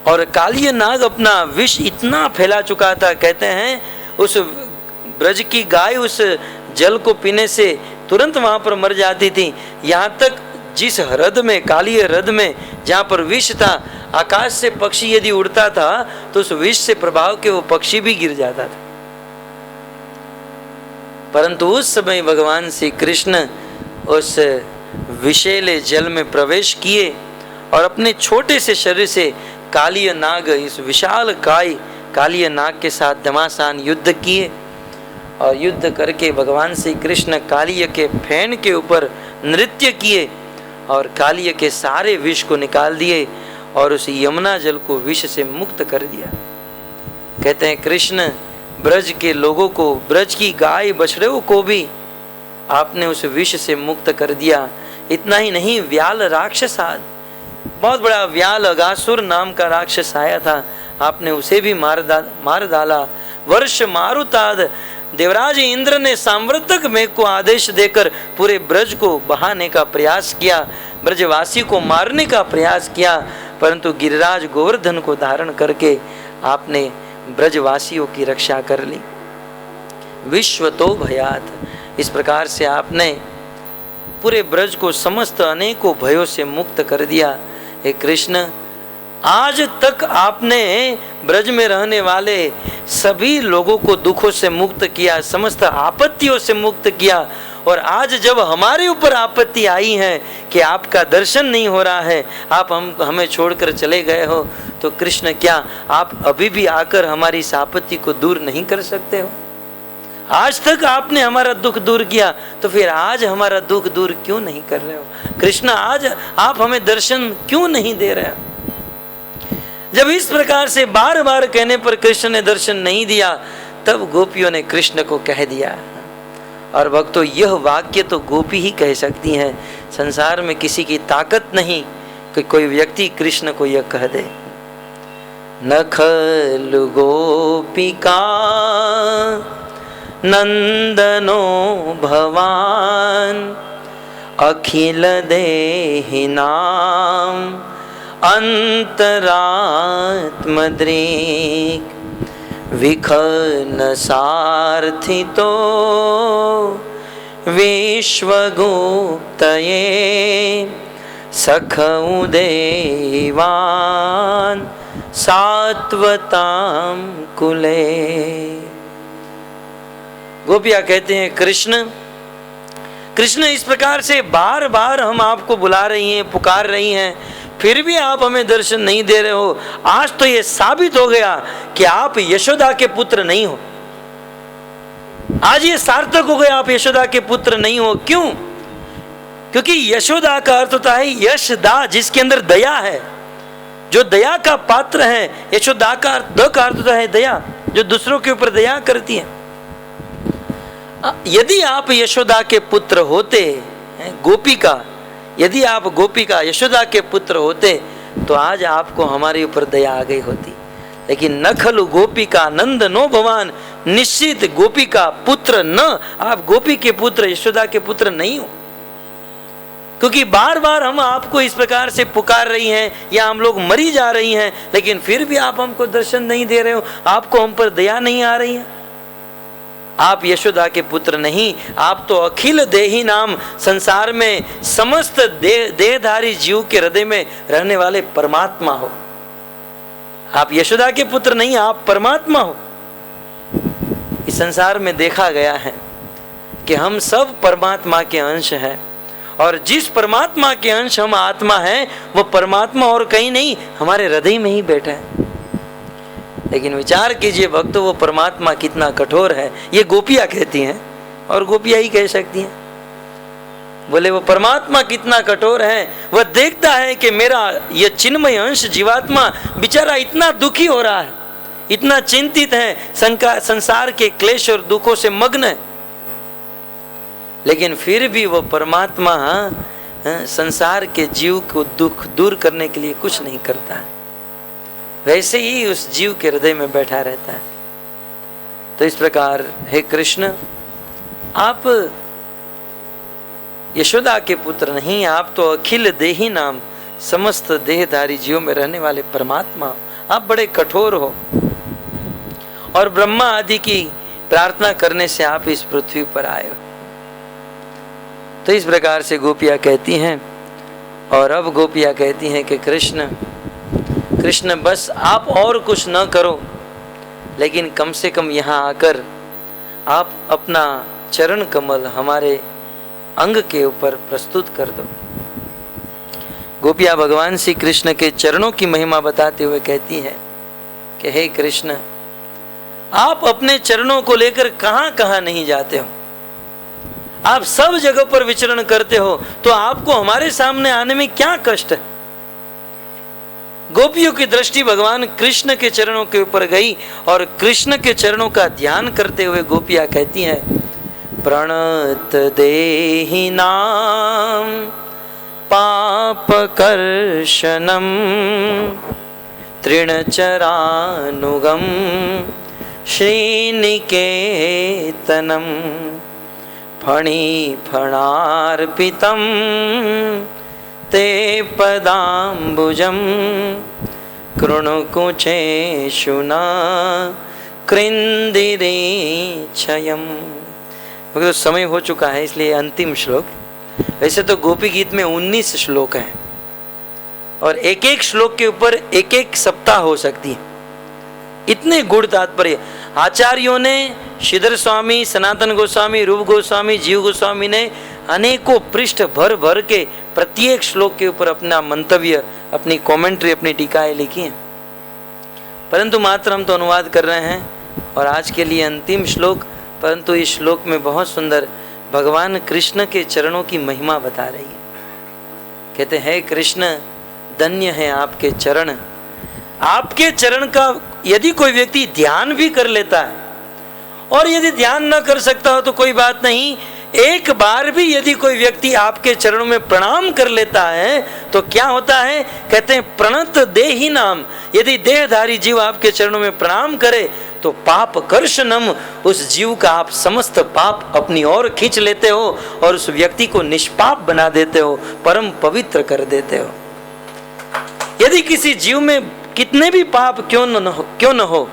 और कालिया नाग अपना विष इतना फैला चुका था। कहते हैं उस ब्रज की गाय उस जल को पीने से तुरंत वहां पर मर जाती थी। यहाँ तक जिस हृद में, काली हृद में जहाँ पर विष था, आकाश से पक्षी यदि उड़ता था तो उस विष से प्रभाव के वो पक्षी भी गिर जाता था। परंतु उस समय भगवान श्री कृष्ण उस विषैले जल में प्रवेश किए और अपने छोटे से शरीर से कालिया नाग, इस विशाल काय कालिया नाग के साथ घमासान युद्ध किए, और युद्ध करके भगवान श्री कृष्ण कालिया के फैन के ऊपर नृत्य किए और कालिया के सारे विष को निकाल दिए और उस यमुना जल को विष से मुक्त कर दिया। कहते हैं कृष्ण ब्रज के लोगों को, ब्रज की गाय बछड़ों को भी आपने उस विष से मुक्त कर दिया। इतना ही नहीं, व्याल राक्षसाद, बहुत बड़ा व्याल अगासुर नाम का राक्षस आया था, आपने उसे भी मार डाला। वर्ष मारुताद, देवराज इंद्र ने सांवर्तक मेघ को आदेश देकर पूरे ब्रज को बहाने का प्रयास किया, ब्रजवासी को मारने का प्रयास किया, परंतु गिरिराज गोवर्धन को धारण करके आपने ब्रजवासियों की रक्षा कर ली। विश्व तो भयात, इस प्रकार से आपने पूरे ब्रज को समस्त अनेकों भयों से मुक्त कर दिया। हे कृष्ण, आज तक आपने ब्रज में रहने वाले सभी लोगों को दुखों से मुक्त किया, समस्त आपत्तियों से मुक्त किया, और आज जब हमारे ऊपर आपत्ति आई है कि आपका दर्शन नहीं हो रहा है, आप हमें छोड़कर चले गए हो, तो कृष्ण क्या आप अभी भी आकर हमारी इस आपत्ति को दूर नहीं कर सकते हो? आज तक आपने हमारा दुख दूर किया, तो फिर आज हमारा दुख दूर क्यों नहीं कर रहे हो? कृष्ण, आज आप हमें दर्शन क्यों नहीं दे रहे हो? जब इस प्रकार से बार बार कहने पर कृष्ण ने दर्शन नहीं दिया, तब गोपियों ने कृष्ण को कह दिया। और भक्तों, यह वाक्य तो गोपी ही कह सकती हैं, संसार में किसी की ताकत नहीं कि कोई व्यक्ति कृष्ण को यह कह दे। न खलु गोपिका नंदनो भवान अखिल देहिनाम अंतरात्मद्रेक विखन सार्थितो विश्वगुप्तये सखौ देवान् सात्वतां कुले। गोपियाँ कहते हैं कृष्ण कृष्ण, इस प्रकार से बार बार हम आपको बुला रही हैं, पुकार रही हैं, फिर भी आप हमें दर्शन नहीं दे रहे हो। आज तो ये साबित हो गया कि आप यशोदा के पुत्र नहीं हो। आज ये सार्थक हो गया, आप यशोदा के पुत्र नहीं हो। क्यों? क्योंकि यशोदा का अर्थ होता है यशदा, जिसके अंदर दया है, जो दया का पात्र है। यशोदा का अर्थ होता है दया, जो दूसरों के ऊपर दया करती है। यदि आप यशोदा के पुत्र होते, गोपिका, यदि आप गोपिका यशोदा के पुत्र होते तो आज आपको हमारे ऊपर दया आ गई होती। लेकिन न खलु गोपिका नंद नो भवान, निश्चित गोपिका पुत्र न, आप गोपी के पुत्र यशोदा के पुत्र नहीं हो। क्योंकि बार बार हम आपको इस प्रकार से पुकार रही हैं या हम लोग मरी जा रही हैं, लेकिन फिर भी आप हमको दर्शन नहीं दे रहे हो, आपको हम पर दया नहीं आ रही है। आप यशोदा के पुत्र नहीं, आप तो अखिल देही नाम, संसार में समस्त देहधारी जीव के हृदय में रहने वाले परमात्मा हो। आप यशोदा के पुत्र नहीं, आप परमात्मा हो। इस संसार में देखा गया है कि हम सब परमात्मा के अंश हैं, और जिस परमात्मा के अंश हम आत्मा हैं, वो परमात्मा और कहीं नहीं, हमारे हृदय में ही बैठा है। लेकिन विचार कीजिए भक्तों, वो परमात्मा कितना कठोर है। ये गोपियाँ कहती हैं और गोपियाँ ही कह सकती हैं। बोले वो परमात्मा कितना कठोर है, वह देखता है कि मेरा ये चिन्मय अंश जीवात्मा बेचारा इतना दुखी हो रहा है, इतना चिंतित है, संसार के क्लेश और दुखों से मग्न है, लेकिन फिर भी वो परमात्मा संसार के जीव को दुख दूर करने के लिए कुछ नहीं करता है। वैसे ही उस जीव के हृदय में बैठा रहता है। तो इस प्रकार हे कृष्ण, आप यशोदा के पुत्र नहीं, आप तो अखिल देही नाम, समस्त देहधारी जीवों में रहने वाले परमात्मा। आप बड़े कठोर हो और ब्रह्मा आदि की प्रार्थना करने से आप इस पृथ्वी पर आए हो। तो इस प्रकार से गोपियाँ कहती हैं। और अब गोपियाँ कहती हैं कि कृष्ण कृष्ण, बस आप और कुछ न करो, लेकिन कम से कम यहाँ आकर आप अपना चरण कमल हमारे अंग के ऊपर प्रस्तुत कर दो। गोपियाँ भगवान श्री कृष्ण के चरणों की महिमा बताते हुए कहती है कि हे कृष्ण, आप अपने चरणों को लेकर कहाँ कहाँ नहीं जाते हो, आप सब जगह पर विचरण करते हो, तो आपको हमारे सामने आने में क्या कष्ट है। गोपियों की दृष्टि भगवान कृष्ण के चरणों के ऊपर गई और कृष्ण के चरणों का ध्यान करते हुए गोपियाँ कहती हैं, प्रणत देहि नाम पाप कर्षणम तृणचरानुगम श्रीनिकेतनम फणी फणार्पितम ते पदाम्बुजम कृणुकुचेषुना कृन्दिरेक्षयम्। तो समय हो चुका है, इसलिए अंतिम श्लोक। वैसे तो गोपी गीत में 19 श्लोक हैं और एक एक श्लोक के ऊपर एक एक सप्ताह हो सकती है, इतने गुण तात्पर्य। आचार्यों ने, श्रीधर स्वामी, सनातन गोस्वामी, रूप गोस्वामी, जीव गोस्वामी ने अनेकों पृष्ठ भर भर के प्रत्येक श्लोक के ऊपर अपना मंतव्य, अपनी कमेंट्री, अपनी टीकाएं लिखी हैं, परंतु मात्र हम तो अनुवाद कर रहे हैं। और आज के लिए अंतिम श्लोक, परंतु इस श्लोक में बहुत सुंदर भगवान कृष्ण के चरणों की महिमा बता रही है। कहते हैं, कृष्ण धन्य है आपके चरण। आपके चरण का यदि कोई व्यक्ति ध्यान भी कर लेता है, और यदि ध्यान न कर सकता हो तो कोई बात नहीं, एक बार भी यदि कोई व्यक्ति आपके चरणों में प्रणाम कर लेता है तो क्या होता है। कहते हैं, प्रणत देहि नाम, यदि देहधारी जीव आपके चरणों में प्रणाम करे तो पाप कर्षणम, उस जीव का आप समस्त पाप अपनी ओर खींच लेते हो और उस व्यक्ति को निष्पाप बना देते हो, परम पवित्र कर देते हो। यदि किसी जीव में कितने भी पाप क्यों न हो,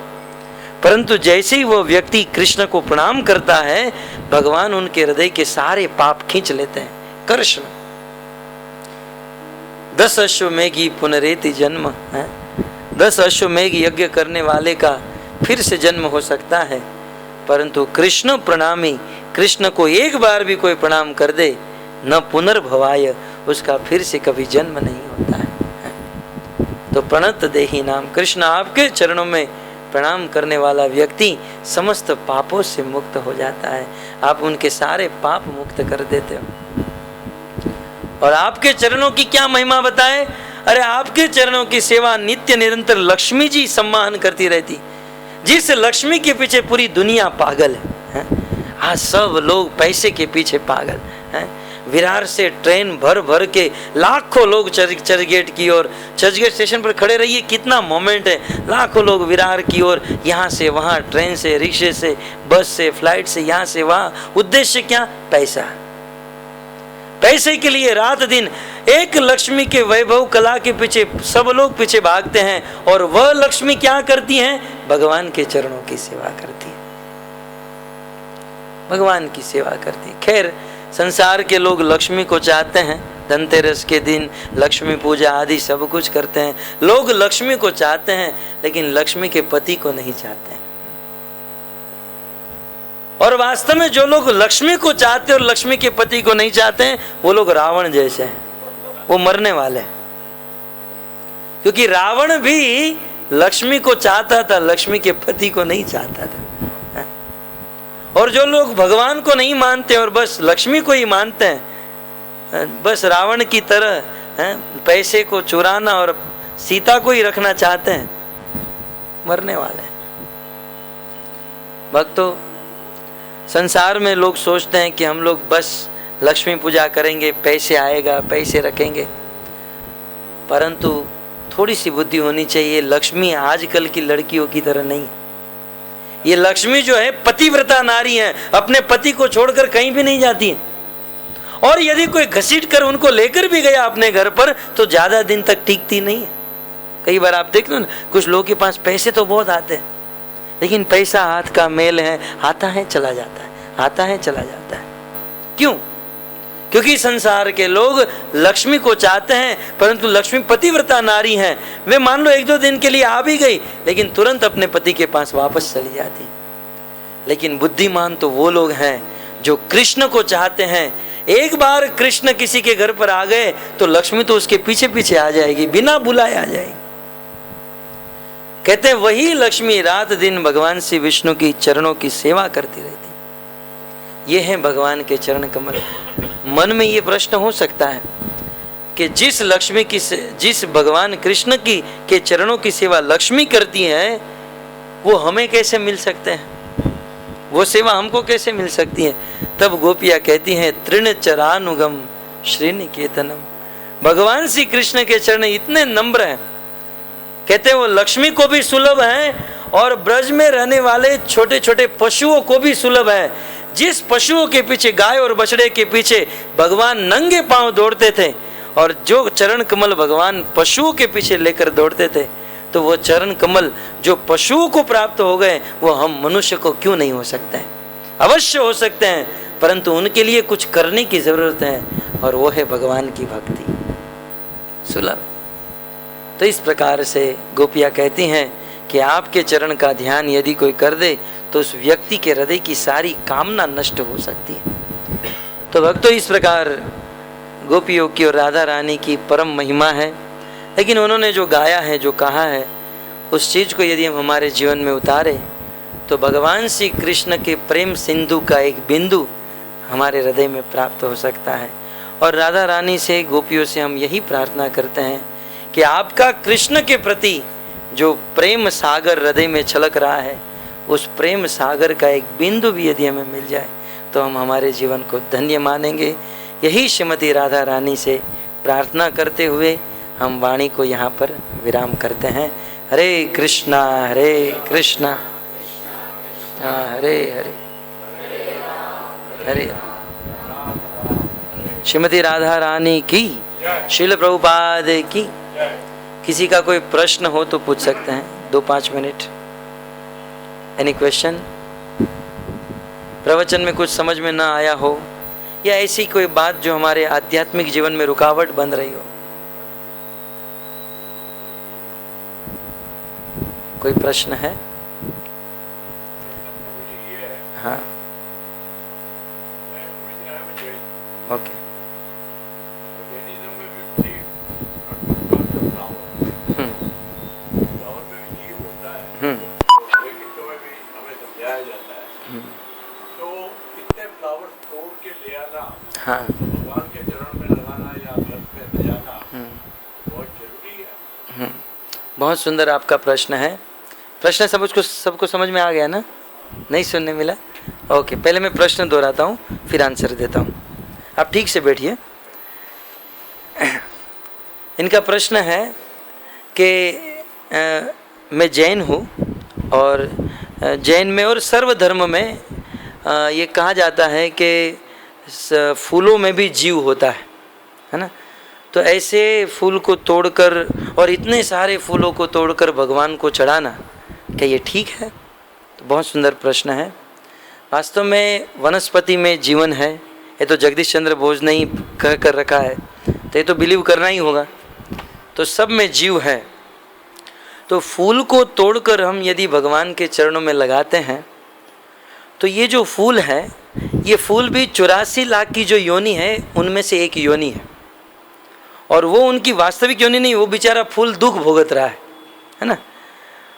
परंतु जैसे ही वो व्यक्ति कृष्ण को प्रणाम करता है, भगवान उनके हृदय के सारे पाप खींच लेते हैं। कृष्ण 10 अश्वमेघी पुनरेति जन्म है, 10 अश्वमेघ यज्ञ करने वाले का फिर से जन्म हो सकता है, परंतु कृष्ण प्रणामी, कृष्ण को एक बार भी कोई प्रणाम कर दे, न पुनर्भवाय, उसका फिर से कभी जन्म नहीं होता है। तो प्रणत देहि नाम, कृष्ण आपके चरणों में प्रणाम करने वाला व्यक्ति समस्त पापों से मुक्त हो जाता है। आप उनके सारे पाप मुक्त कर देते हो। और आपके चरणों की क्या महिमा बताए? अरे आपके चरणों की सेवा नित्य निरंतर लक्ष्मी जी सम्मान करती रहती, जिस लक्ष्मी के पीछे पूरी दुनिया पागल है। आज सब लोग पैसे के पीछे पागल हैं। विरार से ट्रेन भर भर के लाखों लोग चर्चगेट की ओर, चर्चगेट स्टेशन पर खड़े रहिए, कितना मोमेंट है। लाखों लोग विरार की ओर, यहाँ से वहाँ, ट्रेन से, रिक्शे से, बस से, फ्लाइट से, यहाँ से वहाँ। उद्देश्य क्या? पैसा। पैसे के लिए रात दिन एक लक्ष्मी के वैभव कला के पीछे सब लोग पीछे भागते हैं। और वह लक्ष्मी क्या करती हैं? भगवान के चरणों की सेवा करती है, भगवान की सेवा करती है। खैर, संसार के लोग लक्ष्मी को चाहते हैं, धनतेरस के दिन लक्ष्मी पूजा आदि सब कुछ करते हैं। लोग लक्ष्मी को चाहते हैं, लेकिन लक्ष्मी के पति को नहीं चाहते हैं। और वास्तव में जो लोग लक्ष्मी को चाहते हैं और लक्ष्मी के पति को नहीं चाहते हैं, वो लोग रावण जैसे हैं, वो मरने वाले हैं। क्योंकि रावण भी लक्ष्मी को चाहता था, लक्ष्मी के पति को नहीं चाहता था। और जो लोग भगवान को नहीं मानते और बस लक्ष्मी को ही मानते हैं, बस रावण की तरह पैसे को चुराना और सीता को ही रखना चाहते हैं, मरने वाले हैं। भक्तों, संसार में लोग सोचते हैं कि हम लोग बस लक्ष्मी पूजा करेंगे, पैसे आएगा, पैसे रखेंगे, परंतु थोड़ी सी बुद्धि होनी चाहिए। लक्ष्मी आजकल की लड़कियों की तरह नहीं। ये लक्ष्मी जो है पतिव्रता नारी है, अपने पति को छोड़कर कहीं भी नहीं जाती है। और यदि कोई घसीट कर उनको लेकर भी गया अपने घर पर, तो ज्यादा दिन तक टिकती नहीं है। कई बार आप देखते हो ना, कुछ लोगों के पास पैसे तो बहुत आते हैं, लेकिन पैसा हाथ का मेल है, आता है चला जाता है, आता है चला जाता है। क्यों? क्योंकि संसार के लोग लक्ष्मी को चाहते हैं, परंतु लक्ष्मी पतिव्रता नारी हैं। वे मान लो 1-2 दिन के लिए आ भी गई, लेकिन तुरंत अपने पति के पास वापस चली जाती। लेकिन बुद्धिमान तो वो लोग हैं जो कृष्ण को चाहते हैं। एक बार कृष्ण किसी के घर पर आ गए तो लक्ष्मी तो उसके पीछे पीछे आ जाएगी, बिना बुलाए आ जाएगी। कहते हैं वही लक्ष्मी रात दिन भगवान श्री विष्णु की चरणों की सेवा करती रहती। ये है भगवान के चरण कमल। मन में ये प्रश्न हो सकता है कि जिस भगवान कृष्ण की के चरणों की सेवा लक्ष्मी करती है, वो हमें कैसे मिल सकते हैं? वो सेवा हमको कैसे मिल सकती है? तब गोपियां कहती हैं तृण चरानुगम श्रीनिकेतनम। भगवान श्री कृष्ण के चरण इतने नम्र हैं, कहते हैं वो लक्ष्मी को भी सुलभ हैं और ब्रज में रहने वाले छोटे छोटे पशुओं को भी सुलभ है। जिस पशुओं के पीछे, गाय और बछड़े के पीछे भगवान नंगे पांव दौड़ते थे, और जो चरण कमल भगवान पशुओं के पीछे लेकर दौड़ते थे, तो वो चरण कमल जो पशुओं को प्राप्त हो गए, वो हम मनुष्य को क्यों नहीं हो सकते हैं? अवश्य हो सकते हैं, परंतु उनके लिए कुछ करने की जरूरत है, और वो है भगवान की भक्ति। सुलभ। तो इस प्रकार से गोपियां कहती हैं कि आपके चरण का ध्यान यदि कोई कर दे, तो उस व्यक्ति के हृदय की सारी कामना नष्ट हो सकती है। तो भक्तों, इस प्रकार गोपियों की और राधा रानी की परम महिमा है। लेकिन उन्होंने जो गाया है, जो कहा है, उस चीज को यदि हम हमारे जीवन में उतारे, तो भगवान श्री कृष्ण के प्रेम सिंधु का एक बिंदु हमारे हृदय में प्राप्त हो सकता है। और राधा रानी से, गोपियों से हम यही प्रार्थना करते हैं कि आपका कृष्ण के प्रति जो प्रेम सागर हृदय में छलक रहा है, उस प्रेम सागर का एक बिंदु भी यदि हमें मिल जाए, तो हम हमारे जीवन को धन्य मानेंगे। यही श्रीमती राधा रानी से प्रार्थना करते हुए हम वाणी को यहाँ पर विराम करते हैं। हरे कृष्णा हरे हरे हरे। श्रीमती राधा रानी की, श्रील प्रभुपाद की। किसी का कोई प्रश्न हो तो पूछ सकते हैं, 2-5 मिनट। Any question? प्रवचन में कुछ समझ में ना आया हो या ऐसी कोई बात जो हमारे आध्यात्मिक जीवन में रुकावट बन रही हो? कोई प्रश्न है? हाँ, ओके। हाँ, भगवान के चरण में लगाना या घर में सजाना बहुत जरूरी है। बहुत सुंदर आपका प्रश्न है। प्रश्न सबको समझ में आ गया ना? नहीं सुनने मिला? ओके, पहले मैं प्रश्न दोहराता हूँ फिर आंसर देता हूँ। आप ठीक से बैठिए। इनका प्रश्न है कि मैं जैन हूँ और जैन में और सर्व धर्म में ये कहा जाता है कि फूलों में भी जीव होता है ना? तो ऐसे फूल को तोड़कर और इतने सारे फूलों को तोड़कर भगवान को चढ़ाना, क्या ये ठीक है? तो बहुत सुंदर प्रश्न है। वास्तव में वनस्पति में जीवन है, ये तो जगदीश चंद्र बोस ने ही कह कर रखा है, तो ये तो बिलीव करना ही होगा। तो सब में जीव है। तो फूल को तोड़कर हम यदि भगवान के चरणों में लगाते हैं तो ये जो फूल है, ये फूल भी 84 लाख की जो योनि है उनमें से एक योनि है, और वो उनकी वास्तविक योनि नहीं, वो बेचारा फूल दुख भोगत रहा है ना?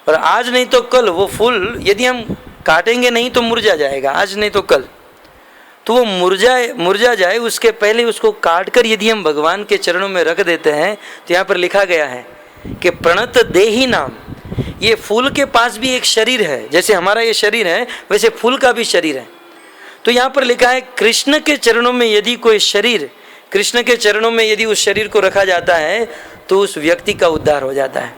और आज नहीं तो कल वो फूल यदि हम काटेंगे नहीं तो मुरझा जाएगा, आज नहीं तो कल। तो वो मुरझा जाए उसके पहले उसको काट कर यदि हम भगवान के चरणों में रख देते हैं, तो यहाँ पर लिखा गया है कि प्रणत देहि नाम। ये फूल के पास भी एक शरीर है, जैसे हमारा ये शरीर है वैसे फूल का भी शरीर है। तो यहाँ पर लिखा है कृष्ण के चरणों में यदि कोई शरीर, कृष्ण के चरणों में यदि उस शरीर को रखा जाता है तो उस व्यक्ति का उद्धार हो जाता है।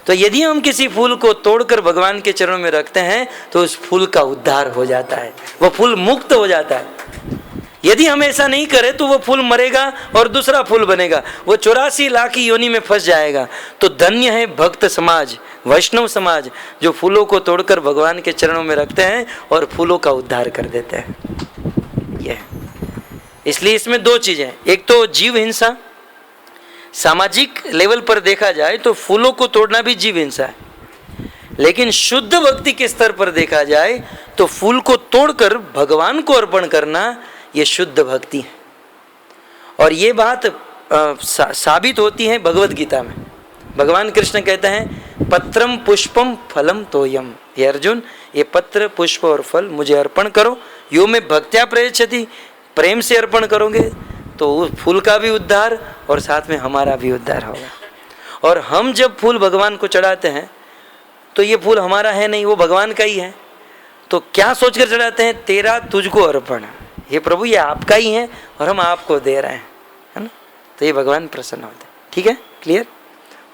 तो यदि हम किसी फूल को तोड़कर भगवान के चरणों में रखते हैं तो उस फूल का उद्धार हो जाता है, वो फूल मुक्त हो जाता है। यदि हम ऐसा नहीं करें तो वो फूल मरेगा और दूसरा फूल बनेगा, वो 84 लाख की योनि में फंस जाएगा। तो धन्य है भक्त समाज, वैष्णव समाज, जो फूलों को तोड़कर भगवान के चरणों में रखते हैं और फूलों का उद्धार कर देते हैं। यह इसलिए इसमें दो चीजें हैं, एक तो जीव हिंसा, सामाजिक लेवल पर देखा जाए तो फूलों को तोड़ना भी जीव हिंसा है, लेकिन शुद्ध भक्ति के स्तर पर देखा जाए तो फूल को तोड़कर भगवान को अर्पण करना ये शुद्ध भक्ति है। और ये बात साबित होती है भगवत गीता में। भगवान कृष्ण कहते हैं पत्रम पुष्पम फलम तोयम, हे अर्जुन ये पत्र पुष्प और फल मुझे अर्पण करो, यो में भक्त्या प्रयच्छति, प्रेम से अर्पण करोगे तो उस फूल का भी उद्धार और साथ में हमारा भी उद्धार होगा। और हम जब फूल भगवान को चढ़ाते हैं तो ये फूल हमारा है नहीं, वो भगवान का ही है। तो क्या सोचकर चढ़ाते हैं? तेरा तुझको अर्पण, ये प्रभु ये आपका ही है और हम आपको दे रहे हैं, है ना? तो ये भगवान प्रसन्न होते हैं। ठीक है, क्लियर?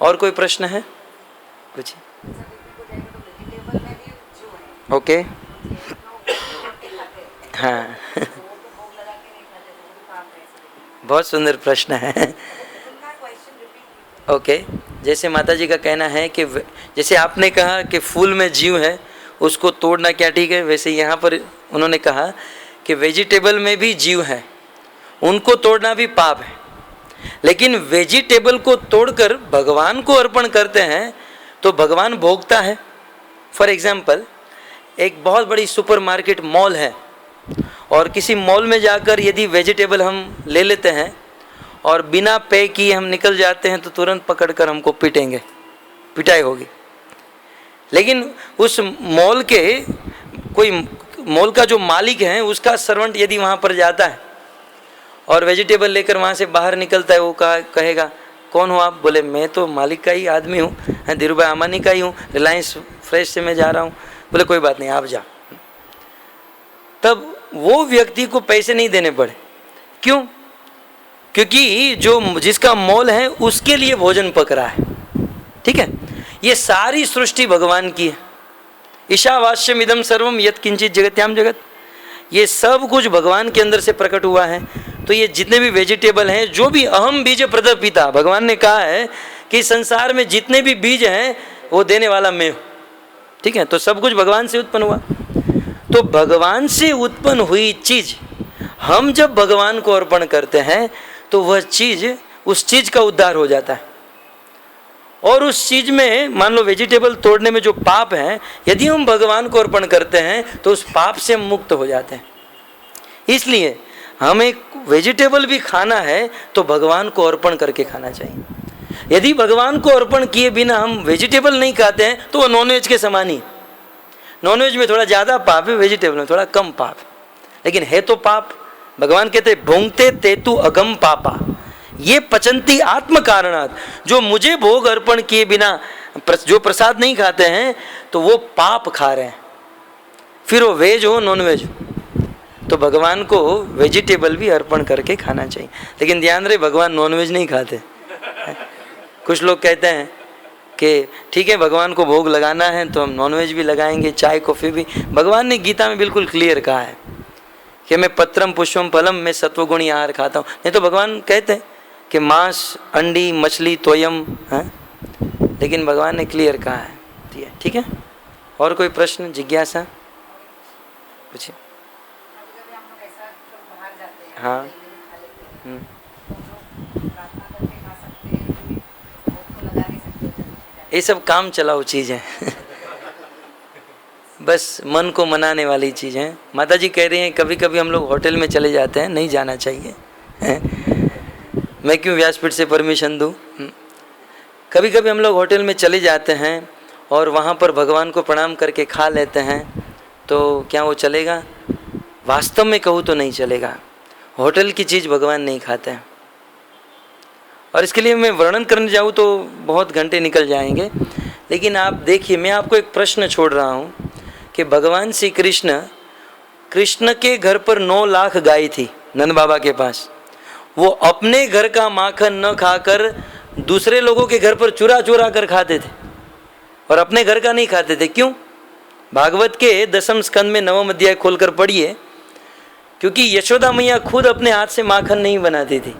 और कोई प्रश्न है? कुछ? ओके, हाँ बहुत सुंदर प्रश्न है। ओके, जैसे माता जी का कहना है कि जैसे आपने कहा कि फूल में जीव है उसको तोड़ना क्या ठीक है, वैसे यहाँ पर उन्होंने कहा कि वेजिटेबल में भी जीव है, उनको तोड़ना भी पाप है। लेकिन वेजिटेबल को तोड़कर भगवान को अर्पण करते हैं तो भगवान भोगता है। फॉर एग्जाम्पल, एक बहुत बड़ी सुपरमार्केट मॉल है और किसी मॉल में जाकर यदि वेजिटेबल हम ले लेते हैं और बिना पे किए हम निकल जाते हैं तो तुरंत पकड़कर हमको पीटेंगे, पिटाई होगी। लेकिन उस मॉल के कोई मॉल का जो मालिक है उसका सर्वेंट यदि वहाँ पर जाता है और वेजिटेबल लेकर वहाँ से बाहर निकलता है, वो कहेगा कौन हो आप? बोले मैं तो मालिक का ही आदमी हूँ, धीरू भाई अमानी का ही हूँ, रिलायंस फ्रेश से मैं जा रहा हूँ। बोले कोई बात नहीं, आप जा। तब वो व्यक्ति को पैसे नहीं देने पड़े। क्यों? क्योंकि जो जिसका मॉल है उसके लिए भोजन पक रहा है। ठीक है, ये सारी सृष्टि भगवान की है। ईशावास्यम इदम सर्वम यत् किंचित जगत्याम जगत, ये सब कुछ भगवान के अंदर से प्रकट हुआ है। तो ये जितने भी वेजिटेबल हैं, जो भी अहम बीज प्रद पिता, भगवान ने कहा है कि संसार में जितने भी बीज हैं वो देने वाला मैं हूँ। ठीक है, तो सब कुछ भगवान से उत्पन्न हुआ। तो भगवान से उत्पन्न हुई चीज हम जब भगवान को अर्पण करते हैं तो वह चीज, उस चीज का उद्धार हो जाता है। और उस चीज में मान लो वेजिटेबल तोड़ने में जो पाप है, यदि हम भगवान को अर्पण करते हैं तो उस पाप से हम मुक्त हो जाते हैं। इसलिए हमें वेजिटेबल भी खाना है तो भगवान को अर्पण करके खाना चाहिए। यदि भगवान को अर्पण किए बिना हम वेजिटेबल नहीं खाते हैं तो वो नॉनवेज के समान ही। नॉनवेज में थोड़ा ज़्यादा पाप है, वेजिटेबल में थोड़ा कम पाप है, लेकिन है तो पाप। भगवान कहते हैं भोंगते तेतु अगम पापा ये पचंती आत्म कारणात, जो मुझे भोग अर्पण किए बिना जो प्रसाद नहीं खाते हैं तो वो पाप खा रहे हैं, फिर वो वेज हो नॉन वेज हो। तो भगवान को वेजिटेबल भी अर्पण करके खाना चाहिए। लेकिन ध्यान रहे भगवान नॉनवेज नहीं खाते। कुछ लोग कहते हैं कि ठीक है भगवान को भोग लगाना है तो हम नॉनवेज भी लगाएंगे, चाय कॉफ़ी भी। भगवान ने गीता में बिल्कुल क्लियर कहा है कि मैं पत्रम पुष्पम फलम, मैं सत्वगुणी आहार खाता हूँ। नहीं तो भगवान कहते हैं कि मांस, अंडी, मछली, तोयम है, लेकिन भगवान ने क्लियर कहा है। ठीक है, और कोई प्रश्न, जिज्ञासा पूछिए। हाँ, ये सब काम चलाओ चीज़ है। बस मन को मनाने वाली चीज़ है। माता जी कह रही हैं कभी कभी हम लोग होटल में चले जाते हैं, नहीं जाना चाहिए। मैं क्यों व्यासपीठ से परमिशन दूं? कभी कभी हम लोग होटल में चले जाते हैं और वहाँ पर भगवान को प्रणाम करके खा लेते हैं, तो क्या वो चलेगा? वास्तव में कहूँ तो नहीं चलेगा। होटल की चीज़ भगवान नहीं खाते हैं। और इसके लिए मैं वर्णन करने जाऊँ तो बहुत घंटे निकल जाएंगे, लेकिन आप देखिए, मैं आपको एक प्रश्न छोड़ रहा हूँ कि भगवान श्री कृष्ण के घर पर 9 लाख गाय थी नंद बाबा के पास। वो अपने घर का माखन न खाकर दूसरे लोगों के घर पर चुरा चुरा कर खाते थे और अपने घर का नहीं खाते थे। क्यों? भागवत के 10वें स्कंद में 9वां अध्याय खोलकर पढ़िए। क्योंकि यशोदा मैया खुद अपने हाथ से माखन नहीं बनाती थी,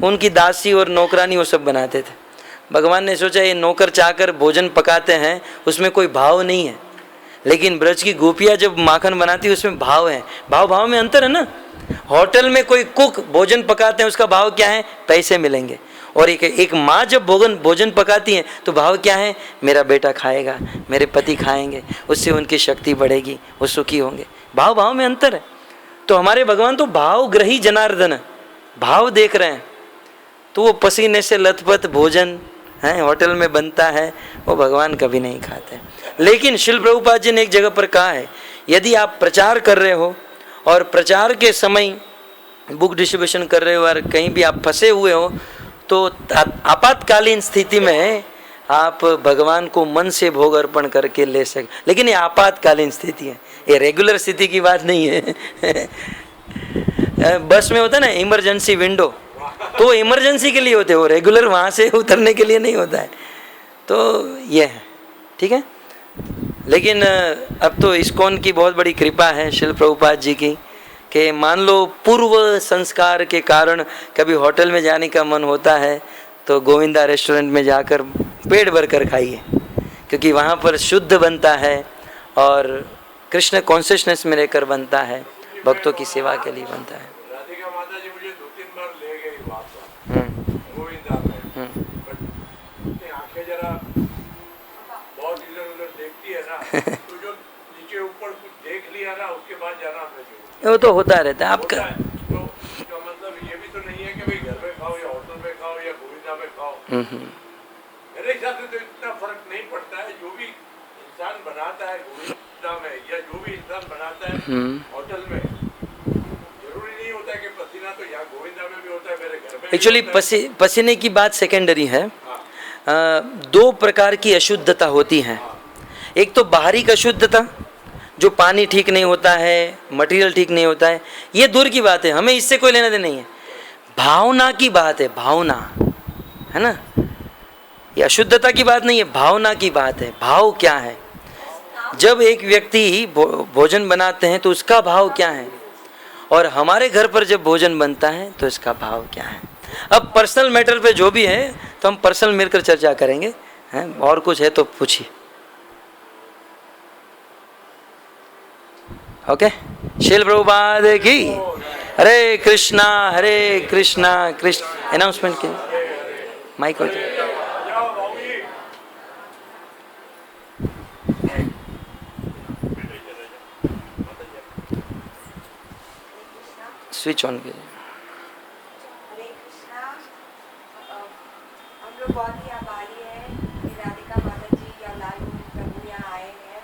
उनकी दासी और नौकरानी वो सब बनाते थे। भगवान ने सोचा ये नौकर चाकर भोजन पकाते हैं, उसमें कोई भाव नहीं है, लेकिन ब्रज की गोपियाँ जब माखन बनाती है उसमें भाव है। भाव में अंतर है ना। होटल में कोई कुक भोजन पकाते हैं, उसका भाव क्या है? पैसे मिलेंगे। और एक माँ जब भोजन पकाती है तो भाव क्या है? मेरा बेटा खाएगा, मेरे पति खाएंगे, उससे उनकी शक्ति बढ़ेगी, वो सुखी होंगे। भाव में अंतर है। तो हमारे भगवान तो भावग्रही जनार्दन है, भाव देख रहे हैं। तो वो पसीने से लथपथ भोजन है होटल में बनता है, वो भगवान कभी नहीं खाते। लेकिन शिल प्रभुपाद जी ने एक जगह पर कहा है, यदि आप प्रचार कर रहे हो और प्रचार के समय बुक डिस्ट्रीब्यूशन कर रहे हो और कहीं भी आप फंसे हुए हो, तो आपातकालीन स्थिति में आप भगवान को मन से भोग अर्पण करके ले सके। लेकिन ये आपातकालीन स्थिति है, ये रेगुलर स्थिति की बात नहीं है। बस में होता है ना इमरजेंसी विंडो, तो इमरजेंसी के लिए होते हो, रेगुलर वहाँ से उतरने के लिए नहीं होता है। तो ये है, ठीक है। लेकिन अब तो इस्कॉन की बहुत बड़ी कृपा है शिल प्रभुपाद जी की, कि मान लो पूर्व संस्कार के कारण कभी होटल में जाने का मन होता है तो गोविंदा रेस्टोरेंट में जाकर पेट भर कर खाइए, क्योंकि वहाँ पर शुद्ध बनता है और कृष्ण कॉन्शियसनेस में रहकर बनता है, भक्तों की सेवा के लिए बनता है। राधिका माता जी मुझे 2-3 बार ले गई वहाँ पर गोविंदा में, बट आंखें जरा बहुत इधर-उधर देखती है ना, तो जो नीचे ऊपर कुछ देख लिया ना उसके बाद जाना है। वो तो होता रहता है आपका। तो मतलब ये भी तो नहीं है कि भाई घर में खाओ या होटल में खाओ या गोविंदा में खाओ। मेरे हिसाब से तो इतना फर्क नहीं पड़ता है। जो भी इंसान बनाता है गोविंदा में या जो भी इंसान बनाता है होटल में, जरूरी नहीं होता है कि पसीना तो यहाँ गोविंदा में भी होता है, मेरे घर में। एक्चुअली पसीने की बात सेकेंडरी है। 2 प्रकार की अशुद्धता होती है। एक तो बाहरी अशुद्धता, जो पानी ठीक नहीं होता है, मटेरियल ठीक नहीं होता है, ये दूर की बात है, हमें इससे कोई लेना देना नहीं है। भावना की बात है, भावना है ना, ये अशुद्धता की बात नहीं है, भावना की बात है। भाव क्या है? जब एक व्यक्ति भोजन बनाते हैं तो उसका भाव क्या है, और हमारे घर पर जब भोजन बनता है तो इसका भाव क्या है। अब पर्सनल मैटर पे जो भी है तो हम पर्सनल मिलकर चर्चा करेंगे, हैं? और कुछ है तो पूछिए। ओके, शील प्रभुपाद की। हरे कृष्णा कृष्ण अनाउंसमेंट के माइक हो जाए। जाओ बाबूजी। स्विच ऑन कीजिए। हरे कृष्णा। हम लोग बहुत ही आभारी हैं कि राधिका माता जी या लाल गोविंद प्रभु यहाँ आए हैं।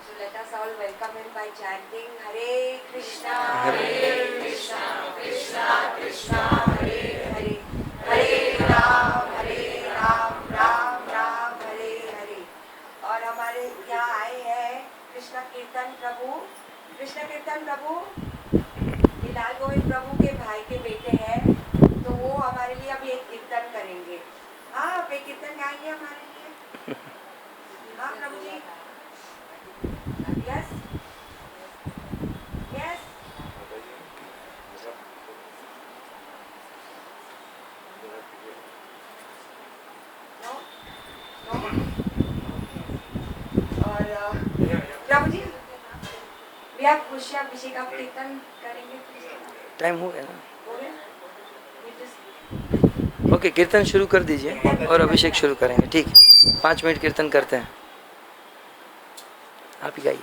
So let us all welcome him by chanting Hare Krishna, Krishna Krishna Hare Hare, हरे राम राम राम हरे हरे। और हमारे यहाँ आए हैं कृष्ण कीर्तन प्रभु ये लाल गोविंद प्रभु के भाई के बेटे हैं, तो वो हमारे लिए अभी एक कीर्तन करेंगे। हाँ, आप एक कीर्तन गाएंगे हमारे लिए? हाँ प्रभु जी। Yes yes. No no. और प्रभु जी भी आप खुशियाभिषेक आप कीर्तन करेंगे? टाइम हो गया ना? हो गया? ओके, कीर्तन शुरू कर दीजिए और अभिषेक शुरू करेंगे। ठीक, 5 मिनट कीर्तन करते हैं। आप ही गाइए।